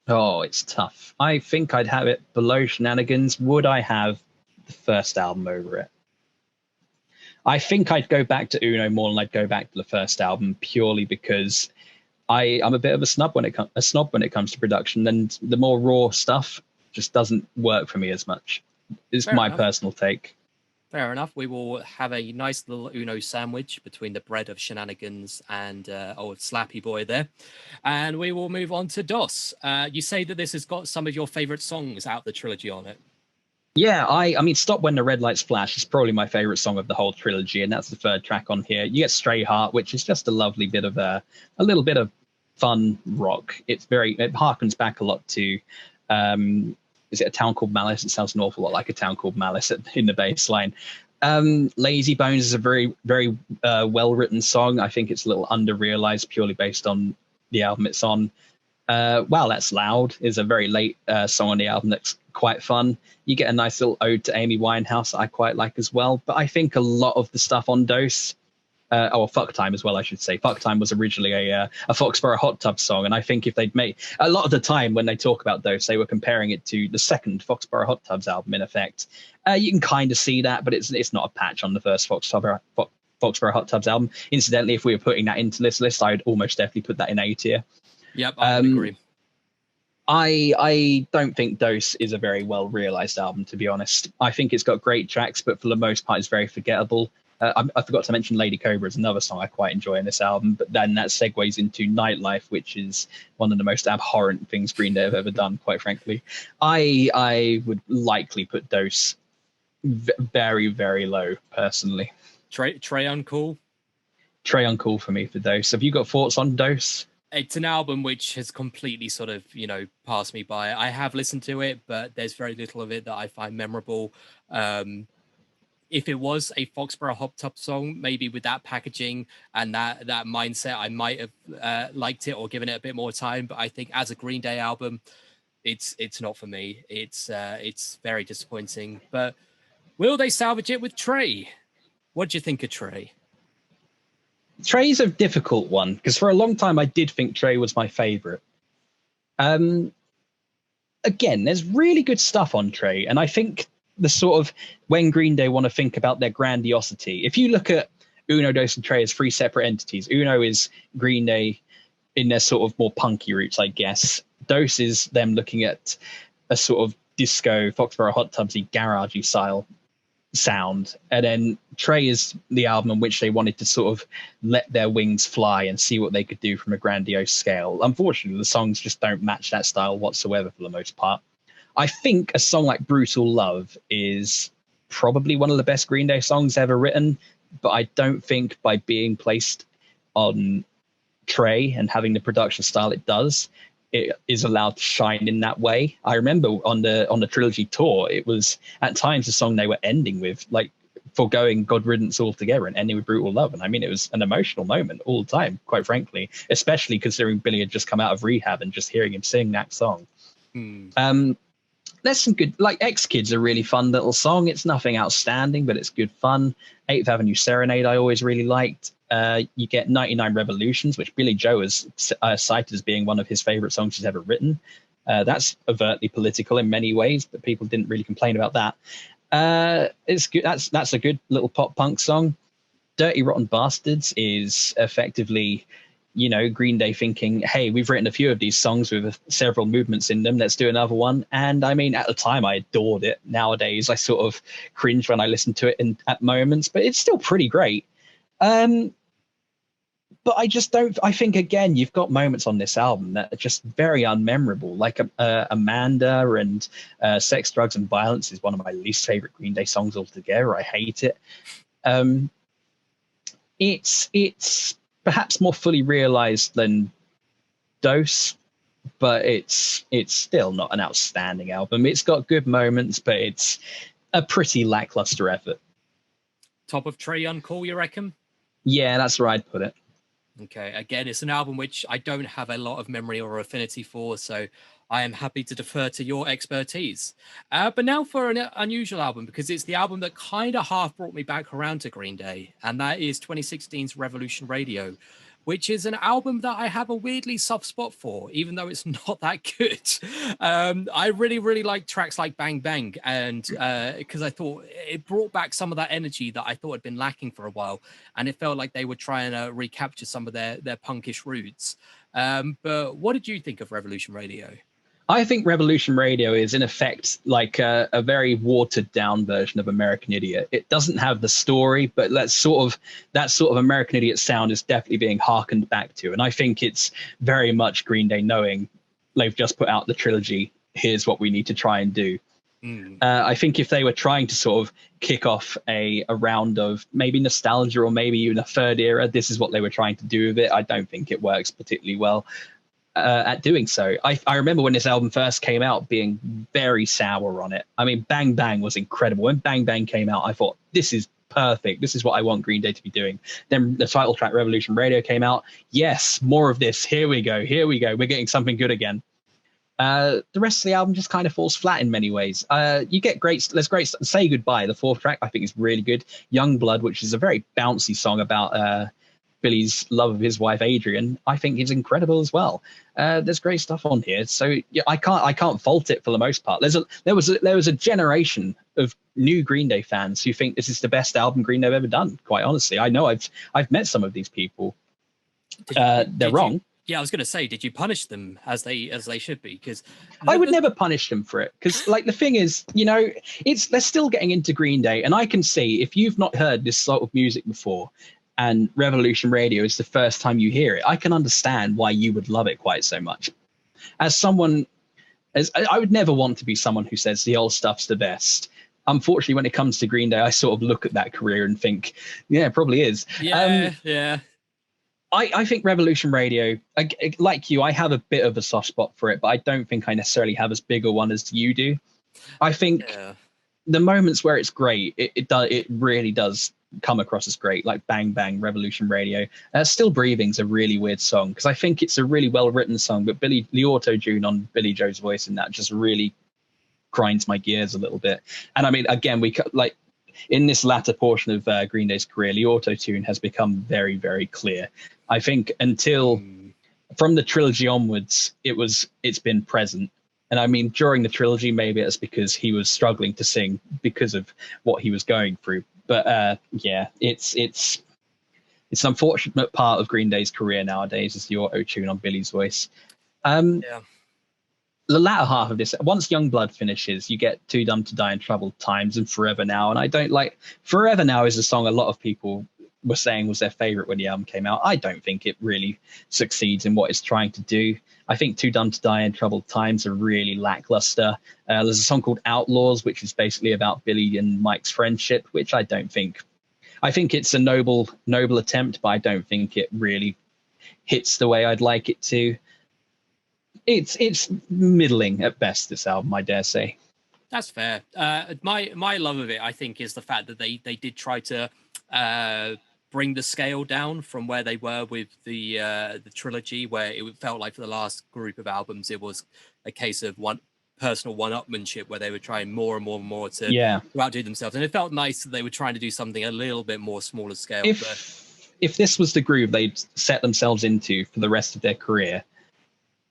It's tough. I think I'd have it below Shenanigans. Would I have the first album over it? I think I'd go back to Uno more than I'd go back to the first album, purely because I'm a bit of a snob when it comes to production, and the more raw stuff just doesn't work for me as much. It's Fair my enough. personal take. Fair enough. We will have a nice little Uno sandwich between the bread of Shenanigans and old Slappy boy there. And we will move on to DOS. You say that this has got some of your favorite songs out the trilogy on it. Yeah, I mean, Stop When the Red Lights Flash is probably my favorite song of the whole trilogy, and that's the third track on here. You get Stray Heart, which is just a lovely bit of a little bit of fun rock. It harkens back a lot to is it A Town Called Malice? It sounds an awful lot like A Town Called Malice in the bass line. Lazy Bones is a very, very well written song. I think it's a little under realized purely based on the album it's on. Wow, That's Loud is a very late song on the album that's quite fun. You get a nice little ode to Amy Winehouse that I quite like as well. But I think a lot of the stuff on Dose, Fuck Time as well, I should say. Fuck Time was originally a Foxborough Hot Tub song. And I think if they'd made a lot of the time when they talk about Dose, they were comparing it to the second Foxborough Hot Tubs album, in effect. You can kind of see that, but it's not a patch on the first Foxborough Hot Tubs album. Incidentally, if we were putting that into this list, I'd almost definitely put that in A tier. Yep, I would agree. I don't think Dose is a very well realized album, to be honest. I think it's got great tracks, but for the most part, it's very forgettable. I forgot to mention Lady Cobra is another song I quite enjoy in this album, but then that segues into Nightlife, which is one of the most abhorrent things Green Day have ever done, quite frankly. I would likely put Dose very, very low, personally. Trey uncool? Trey uncool for me for Dose. Have you got thoughts on Dose? It's an album which has completely sort of, passed me by. I have listened to it, but there's very little of it that I find memorable. If it was a Foxborough Hot Tub song, maybe with that packaging and that mindset, I might have liked it or given it a bit more time. But I think as a Green Day album, it's not for me. It's very disappointing. But will they salvage it with Trey? What do you think of Trey? Trey's a difficult one because for a long time I did think Trey was my favorite. Again, there's really good stuff on Trey, and I think the sort of when Green Day want to think about their grandiosity, if you look at Uno, Dose, and Trey as three separate entities, Uno is Green Day in their sort of more punky roots, I guess. Dose is them looking at a sort of disco, Foxborough Hot Tubsy, garagey style sound, and then Trey is the album in which they wanted to sort of let their wings fly and see what they could do from a grandiose scale. Unfortunately, the songs just don't match that style whatsoever for the most part. I think a song like Brutal Love is probably one of the best Green Day songs ever written, but I don't think by being placed on Trey and having the production style it does, it is allowed to shine in that way. I remember on the Trilogy tour, it was at times the song they were ending with, like foregoing God Riddance altogether and ending with Brutal Love. And I mean, it was an emotional moment all the time, quite frankly, especially considering Billy had just come out of rehab and just hearing him sing that song. There's some good, like X Kid's a really fun little song. It's nothing outstanding, but it's good fun. 8th Avenue Serenade I always really liked. You get 99 Revolutions, which Billy Joe has cited as being one of his favorite songs he's ever written. That's overtly political in many ways, but people didn't really complain about that. It's good. That's a good little pop punk song. Dirty Rotten Bastards is effectively, Green Day thinking, hey, we've written a few of these songs with several movements in them. Let's do another one. And I mean, at the time, I adored it. Nowadays, I sort of cringe when I listen to it at moments, but it's still pretty great. But I just don't. I think again, you've got moments on this album that are just very unmemorable. Like Amanda and Sex, Drugs, and Violence is one of my least favorite Green Day songs altogether. I hate it. It's perhaps more fully realized than Dose, but it's still not an outstanding album. It's got good moments, but it's a pretty lackluster effort. Top of Trey Uncool, you reckon? Yeah, that's where I'd put it. Okay, again, it's an album which I don't have a lot of memory or affinity for, so I am happy to defer to your expertise. But now for an unusual album, because it's the album that kind of half brought me back around to Green Day, and that is 2016's Revolution Radio, which is an album that I have a weirdly soft spot for, even though it's not that good. I really, really like tracks like Bang Bang, and because I thought it brought back some of that energy that I thought had been lacking for a while, and it felt like they were trying to recapture some of their punkish roots. But what did you think of Revolution Radio? I think Revolution Radio is in effect like a very watered down version of American Idiot. It doesn't have the story, but that sort of American Idiot sound is definitely being harkened back to. And I think it's very much Green Day knowing they've just put out the trilogy. Here's what we need to try and do. I think if they were trying to sort of kick off a round of maybe nostalgia or maybe even a third era, this is what they were trying to do with it. I don't think it works particularly well at doing so. I remember when this album first came out being very sour on it. I mean, Bang Bang was incredible. When Bang Bang came out, I thought, this is perfect. This is what I want Green Day to be doing. Then the title track Revolution Radio came out. Yes, more of this. Here we go. Here we go. We're getting something good again. The rest of the album just kind of falls flat in many ways. You get there's great Say Goodbye. The fourth track I think is really good. Young Blood, which is a very bouncy song about Billy's love of his wife Adrian, I think is incredible as well. There's great stuff on here, so yeah, I can't fault it for the most part. There was a generation of new Green Day fans who think this is the best album Green Day have ever done. Quite honestly, I know I've met some of these people. They're wrong. Yeah, I was going to say, did you punish them as they should be? Because I would never punish them for it. Because, like, the thing is, you know, they're still getting into Green Day, and I can see if you've not heard this sort of music before, and Revolution Radio is the first time you hear it, I can understand why you would love it quite so much. As I would never want to be someone who says the old stuff's the best. Unfortunately, when it comes to Green Day, I sort of look at that career and think, yeah, it probably is. Yeah. I think Revolution Radio, like you, I have a bit of a soft spot for it, but I don't think I necessarily have as big a one as you do. I think the moments where it's great, it really does come across as great, like Bang Bang, Revolution Radio. Still Breathing's a really weird song because I think it's a really well written song, but the auto-tune on Billy Joe's voice in that just really grinds my gears a little bit. And I mean, again, in this latter portion of Green Day's career, the auto-tune has become very, very clear. I think until from the trilogy onwards, it's been present. And I mean, during the trilogy, maybe it's because he was struggling to sing because of what he was going through. But yeah, it's an unfortunate part of Green Day's career nowadays is the auto-tune on Billy's voice. The latter half of this, once Youngblood finishes, you get Too Dumb to Die in Troubled Times and Forever Now. And I don't like Forever Now is a song a lot of people were saying was their favorite when the album came out. I don't think it really succeeds in what it's trying to do. I think Too Dumb to Die in Troubled Times are really lackluster. There's a song called Outlaws, which is basically about Billy and Mike's friendship, which I think it's a noble attempt, but I don't think it really hits the way I'd like it to. It's middling at best, this album, I dare say. That's fair. My love of it, I think, is the fact that they did try to bring the scale down from where they were with the trilogy, where it felt like for the last group of albums it was a case of personal one-upmanship, where they were trying more and more to outdo themselves, and it felt nice that they were trying to do something a little bit more smaller scale. If this was the groove they'd set themselves into for the rest of their career,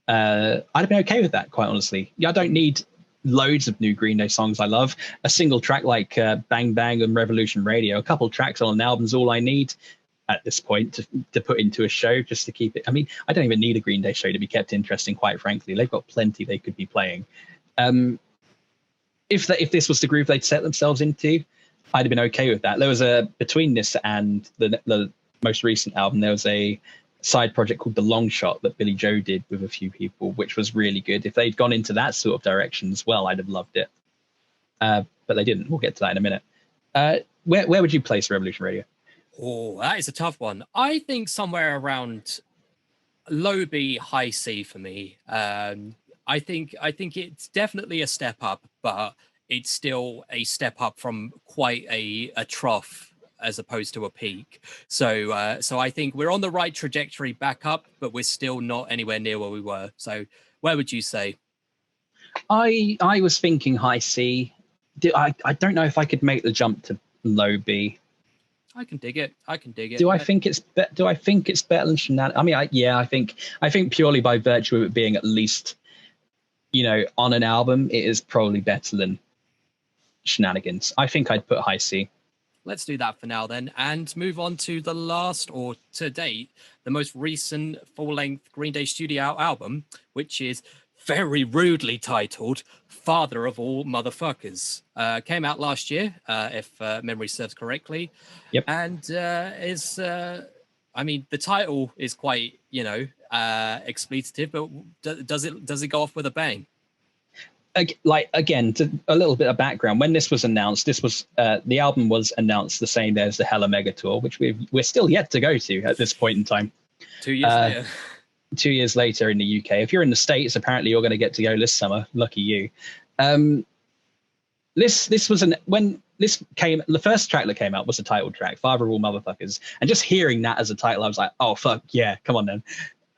I'd have been okay with that, quite honestly. Yeah, I don't need loads of new Green Day songs I love. A single track like Bang Bang and Revolution Radio, a couple tracks on an album's all I need at this point to put into a show just to keep it. I mean, I don't even need a Green Day show to be kept interesting, quite frankly. They've got plenty they could be playing. If this was the groove they'd set themselves into, I'd have been okay with that. There was between this and the most recent album, there was a side project called The Long Shot that Billy Joe did with a few people, which was really good. If they'd gone into that sort of direction as well, I'd have loved it. But they didn't. We'll get to that in a minute. Where would you place Revolution Radio? Oh, that is a tough one. I think somewhere around low B, high C for me. I think it's definitely a step up, but it's still a step up from quite a trough as opposed to a peak. So I think we're on the right trajectory back up, but we're still not anywhere near where we were. So where would you say? I was thinking high C. I don't know if I could make the jump to low B. I can dig it. I can dig it. Do I think it's do I think it's better than Shenanigans? I mean, yeah, I think purely by virtue of it being at least, on an album, it is probably better than Shenanigans. I think I'd put High C. Let's do that for now then, and move on to the last, or to date, the most recent full-length Green Day studio album, which is very rudely titled Father of All Motherfuckers. Came out last year, if memory serves correctly. Yep. And is, I mean, the title is quite, expletive, but does it go off with a bang? Again, to a little bit of background, when this was announced, the album was announced the same day as the Hella Mega Tour, which we're still yet to go to at this point in time. 2 years later. 2 years later in the UK. If you're in the States, apparently you're going to get to go this summer. Lucky you. This was when this came. The first track that came out was the title track, Father of All Motherfuckers, and just hearing that as a title, I was like, oh fuck yeah, come on then.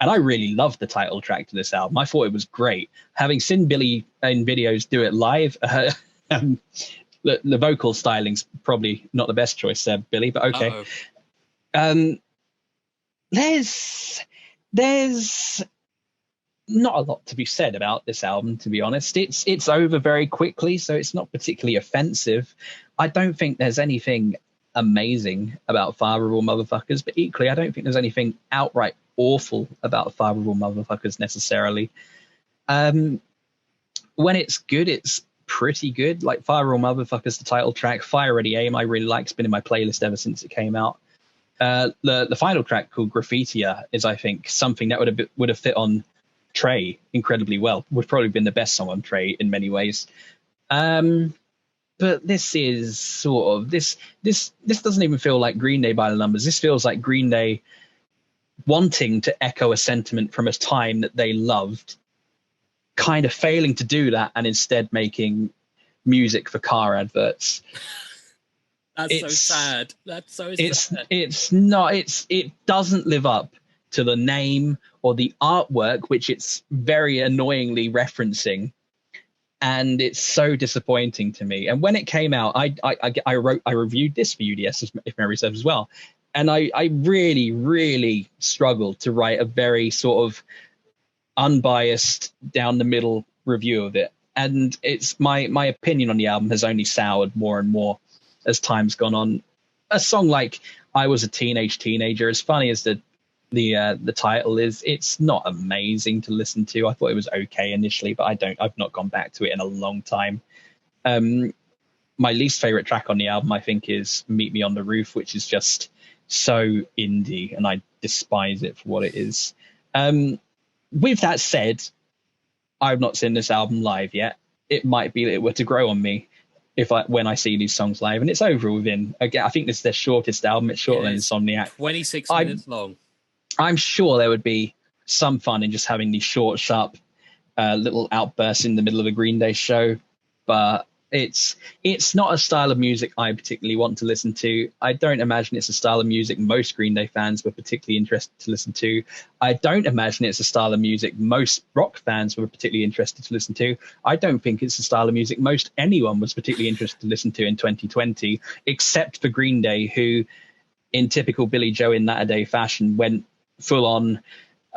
And I really loved the title track to this album. I thought it was great. Having seen Billy in videos do it live, the vocal styling's probably not the best choice there, Billy, but okay. There's not a lot to be said about this album, to be honest. It's over very quickly, so it's not particularly offensive. I don't think there's anything amazing about Father of All Motherfuckers, but equally, I don't think there's anything outright awful about Father of All Motherfuckers necessarily. When it's good, it's pretty good. Like Father of All Motherfuckers, the title track, Fire Ready Aim, I really like. It's been in my playlist ever since it came out. The final track called Graffitier is, I think, something that would have fit on Trey incredibly well. Would probably been the best song on Trey in many ways. But this is sort of this doesn't even feel like Green Day by the numbers. This feels like Green Day wanting to echo a sentiment from a time that they loved, kind of failing to do that, and instead making music for car adverts. That's so sad. That's so sad. It doesn't live up to the name or the artwork, which it's very annoyingly referencing. And it's so disappointing to me. And when it came out, I reviewed this for UDS, if memory serves as well. And I really, really struggled to write a very sort of unbiased, down the middle review of it. And it's my opinion on the album has only soured more and more as time's gone on. A song like I Was a Teenager, as funny as the title is, it's not amazing to listen to. I thought it was okay initially, but I've not gone back to it in a long time. My least favorite track on the album, I think, is Meet Me on the Roof, which is just so indie, and I despise it for what it is. With that said, I've not seen this album live yet. It might be that it were to grow on me when I see these songs live, and it's over within. Again, I think this is their shortest album. It's shorter than Insomniac. 26 minutes long. I'm sure there would be some fun in just having these short, sharp little outbursts in the middle of a Green Day show, but it's not a style of music I particularly want to listen to. I don't imagine it's a style of music most Green Day fans were particularly interested to listen to. I don't imagine it's a style of music most rock fans were particularly interested to listen to. I don't think it's a style of music most anyone was particularly interested to listen to in 2020, except for Green Day, who, in typical Billy Joe in that day fashion, went full on,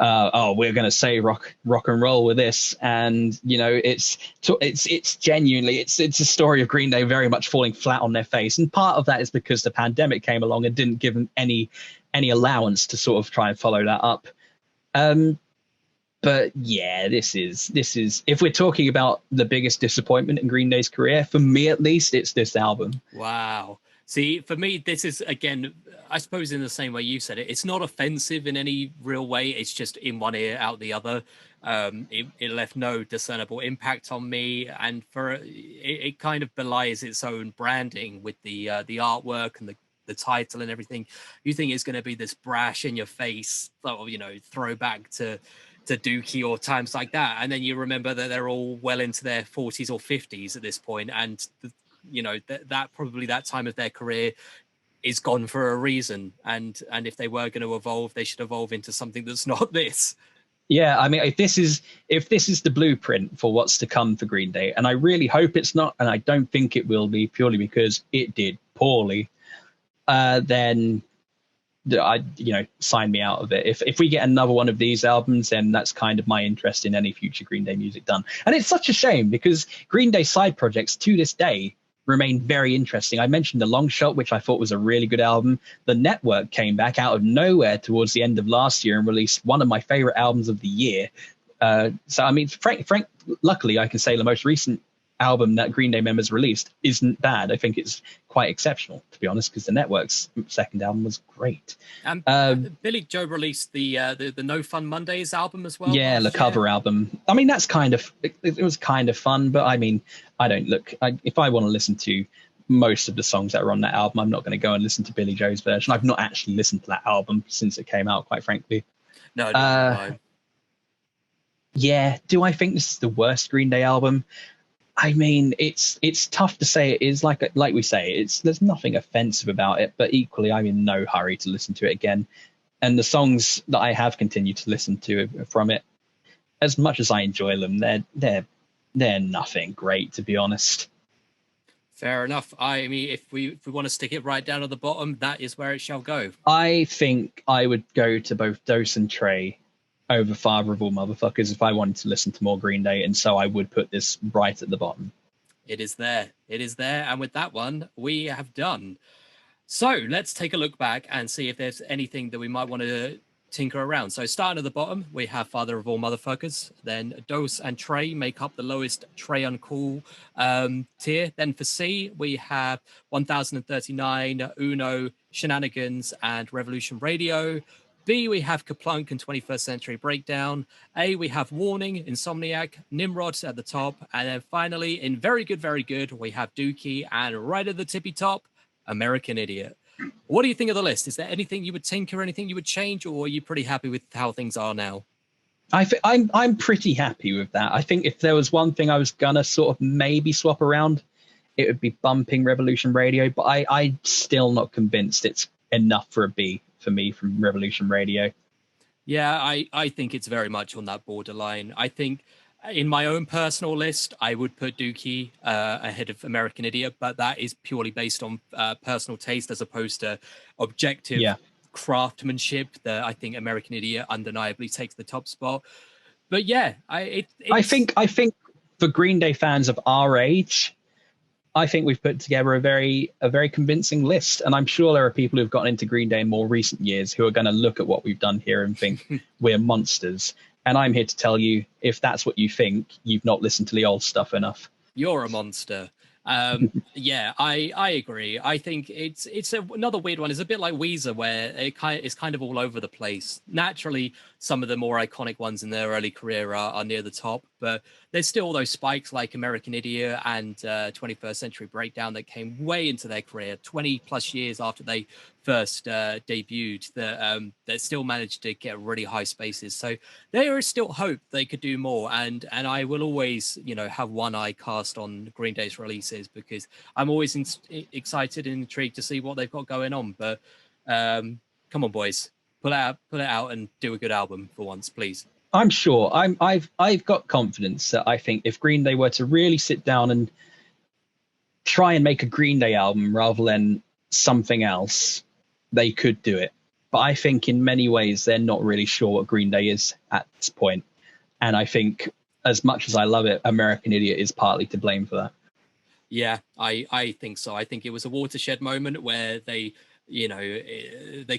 we're going to say rock and roll with this. And, it's genuinely, it's a story of Green Day very much falling flat on their face. And part of that is because the pandemic came along and didn't give them any allowance to sort of try and follow that up. But yeah, this is, if we're talking about the biggest disappointment in Green Day's career, for me at least, it's this album. Wow. See, for me, this is, again, I suppose in the same way you said it, it's not offensive in any real way. It's just in one ear, out the other. It left no discernible impact on me. And it kind of belies its own branding with the artwork and the title and everything. You think it's going to be this brash in your face, throwback to Dookie or times like that. And then you remember that they're all well into their 40s or 50s at this point, and that probably that time of their career is gone for a reason, and if they were going to evolve, they should evolve into something that's not this. Yeah, I mean, if this is the blueprint for what's to come for Green Day, and I really hope it's not, and I don't think it will be, purely because it did poorly. then sign me out of it. If we get another one of these albums, then that's kind of my interest in any future Green Day music done. And it's such a shame because Green Day side projects to this day remain very interesting. I mentioned The Long Shot, which I thought was a really good album. The Network came back out of nowhere towards the end of last year and released one of my favorite albums of the year. So I mean, Frank, luckily I can say the most recent album that Green Day members released isn't bad. I think it's quite exceptional, to be honest, because the Network's second album was great. Billy Joe released the No Fun Mondays album as well. Yeah, the cover album. I mean, that's kind of it was kind of fun, but I mean, if I want to listen to most of the songs that are on that album, I'm not going to go and listen to Billy Joe's version. I've not actually listened to that album since it came out, quite frankly. No. Yeah, do I think this is the worst Green Day album? I mean, it's tough to say it is. Like we say, there's nothing offensive about it, but equally, I'm in no hurry to listen to it again. And the songs that I have continued to listen to from it, as much as I enjoy them, they're nothing great, to be honest. Fair enough. I mean, if we want to stick it right down at the bottom, that is where it shall go. I think I would go to both Dose and Trey over Father of All Motherfuckers if I wanted to listen to more Green Day, and so I would put this right at the bottom. It is there. And with that one, we have done. So let's take a look back and see if there's anything that we might want to tinker around. So starting at the bottom, we have Father of All Motherfuckers. Then Dose and Trey make up the lowest Trey Uncool tier. Then for C, we have 1039, Uno, Shenanigans, and Revolution Radio. B, we have Kerplunk and 21st Century Breakdown. A, we have Warning, Insomniac, Nimrod at the top. And then finally, in very good, we have Dookie. And right at the tippy top, American Idiot. What do you think of the list? Is there anything you would tinker, anything you would change, or are you pretty happy with how things are now? I'm pretty happy with that. I think if there was one thing I was gonna sort of maybe swap around, it would be bumping Revolution Radio. But I'm still not convinced it's enough for a B for me from Revolution Radio. Yeah, I think it's very much on that borderline. I think in my own personal list, I would put Dookie ahead of American Idiot, but that is purely based on personal taste as opposed to objective craftsmanship. That I think American Idiot undeniably takes the top spot. But yeah, I think for Green Day fans of our age, I think we've put together a very convincing list, and I'm sure there are people who've gotten into Green Day in more recent years who are going to look at what we've done here and think we're monsters. And I'm here to tell you, if that's what you think, you've not listened to the old stuff enough. You're a monster. Yeah, I agree. I think it's another weird one. It's a bit like Weezer, where it's kind of all over the place. Naturally, some of the more iconic ones in their early career are near the top, but there's still those spikes like American Idiot and 21st Century Breakdown that came way into their career, 20 plus years after they first debuted, that still managed to get really high spaces. So there is still hope they could do more, and I will always have one eye cast on Green Day's releases because I'm always excited and intrigued to see what they've got going on. But come on, boys, pull it out and do a good album for once, please. I'm sure. I've got confidence that I think if Green Day were to really sit down and try and make a Green Day album rather than something else, they could do it. But I think in many ways they're not really sure what Green Day is at this point. And I think as much as I love it, American Idiot is partly to blame for that. Yeah, I think so. I think it was a watershed moment where they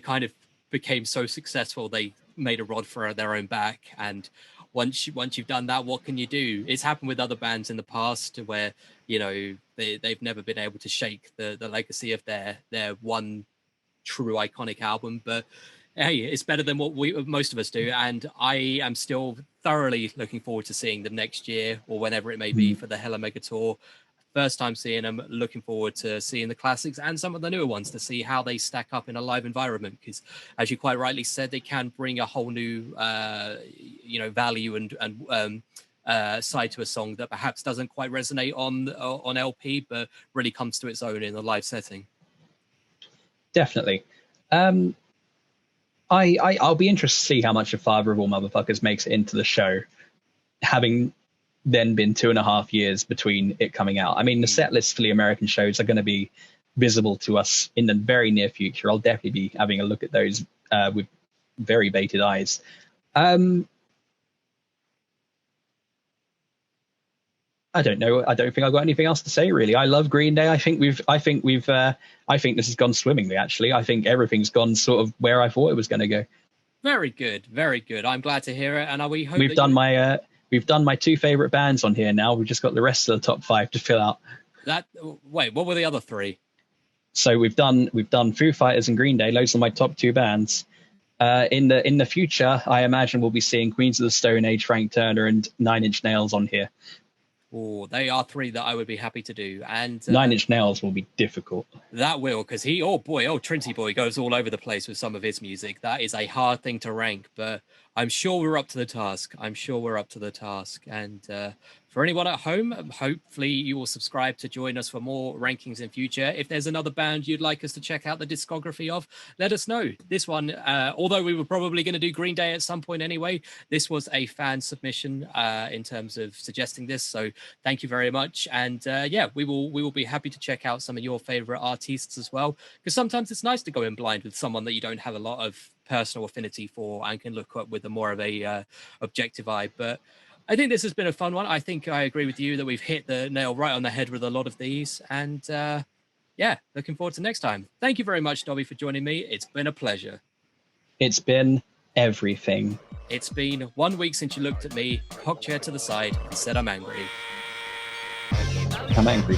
kind of became so successful they made a rod for their own back. And once you've done that, what can you do? It's happened with other bands in the past where they've never been able to shake the legacy of their one true iconic album. But hey, it's better than what most of us do, and I am still thoroughly looking forward to seeing them next year or whenever it may be for the Hella Mega Tour. First time seeing them, looking forward to seeing the classics and some of the newer ones to see how they stack up in a live environment, because as you quite rightly said, they can bring a whole new value and side to a song that perhaps doesn't quite resonate on LP, but really comes to its own in a live setting. Definitely. I'll be interested to see how much of Father of All Motherfuckers makes it into the show, having then been 2.5 years between it coming out. I mean, the set lists for the American shows are going to be visible to us in the very near future, I'll definitely be having a look at those with very bated eyes. I don't know. I don't think I've got anything else to say, really. I love Green Day. I think this has gone swimmingly, actually. I think everything's gone sort of where I thought it was going to go. Very good. Very good. I'm glad to hear it. And we hope we've done my 2 favorite bands on here now. We've just got the rest of the top 5 to fill out. Wait, what were the other 3? So we've done Foo Fighters and Green Day. Those are my top 2 bands. In the future, I imagine we'll be seeing Queens of the Stone Age, Frank Turner, and Nine Inch Nails on here. Oh, they are 3 that I would be happy to do. And Nine Inch Nails will be difficult. That will, because Trinity Boy goes all over the place with some of his music. That is a hard thing to rank, but I'm sure we're up to the task. And for anyone at home, hopefully you will subscribe to join us for more rankings in future. If there's another band you'd like us to check out the discography of, let us know. This one, although we were probably going to do Green Day at some point anyway, this was a fan submission in terms of suggesting this. So thank you very much. And we will be happy to check out some of your favorite artists as well, because sometimes it's nice to go in blind with someone that you don't have a lot of personal affinity for and can look up with a more of a objective eye. But I think this has been a fun one. I think I agree with you that we've hit the nail right on the head with a lot of these. And looking forward to next time. Thank you very much, Dobby, for joining me. It's been a pleasure. It's been everything. It's been 1 week since you looked at me, cocked chair to the side, and said I'm angry. I'm angry.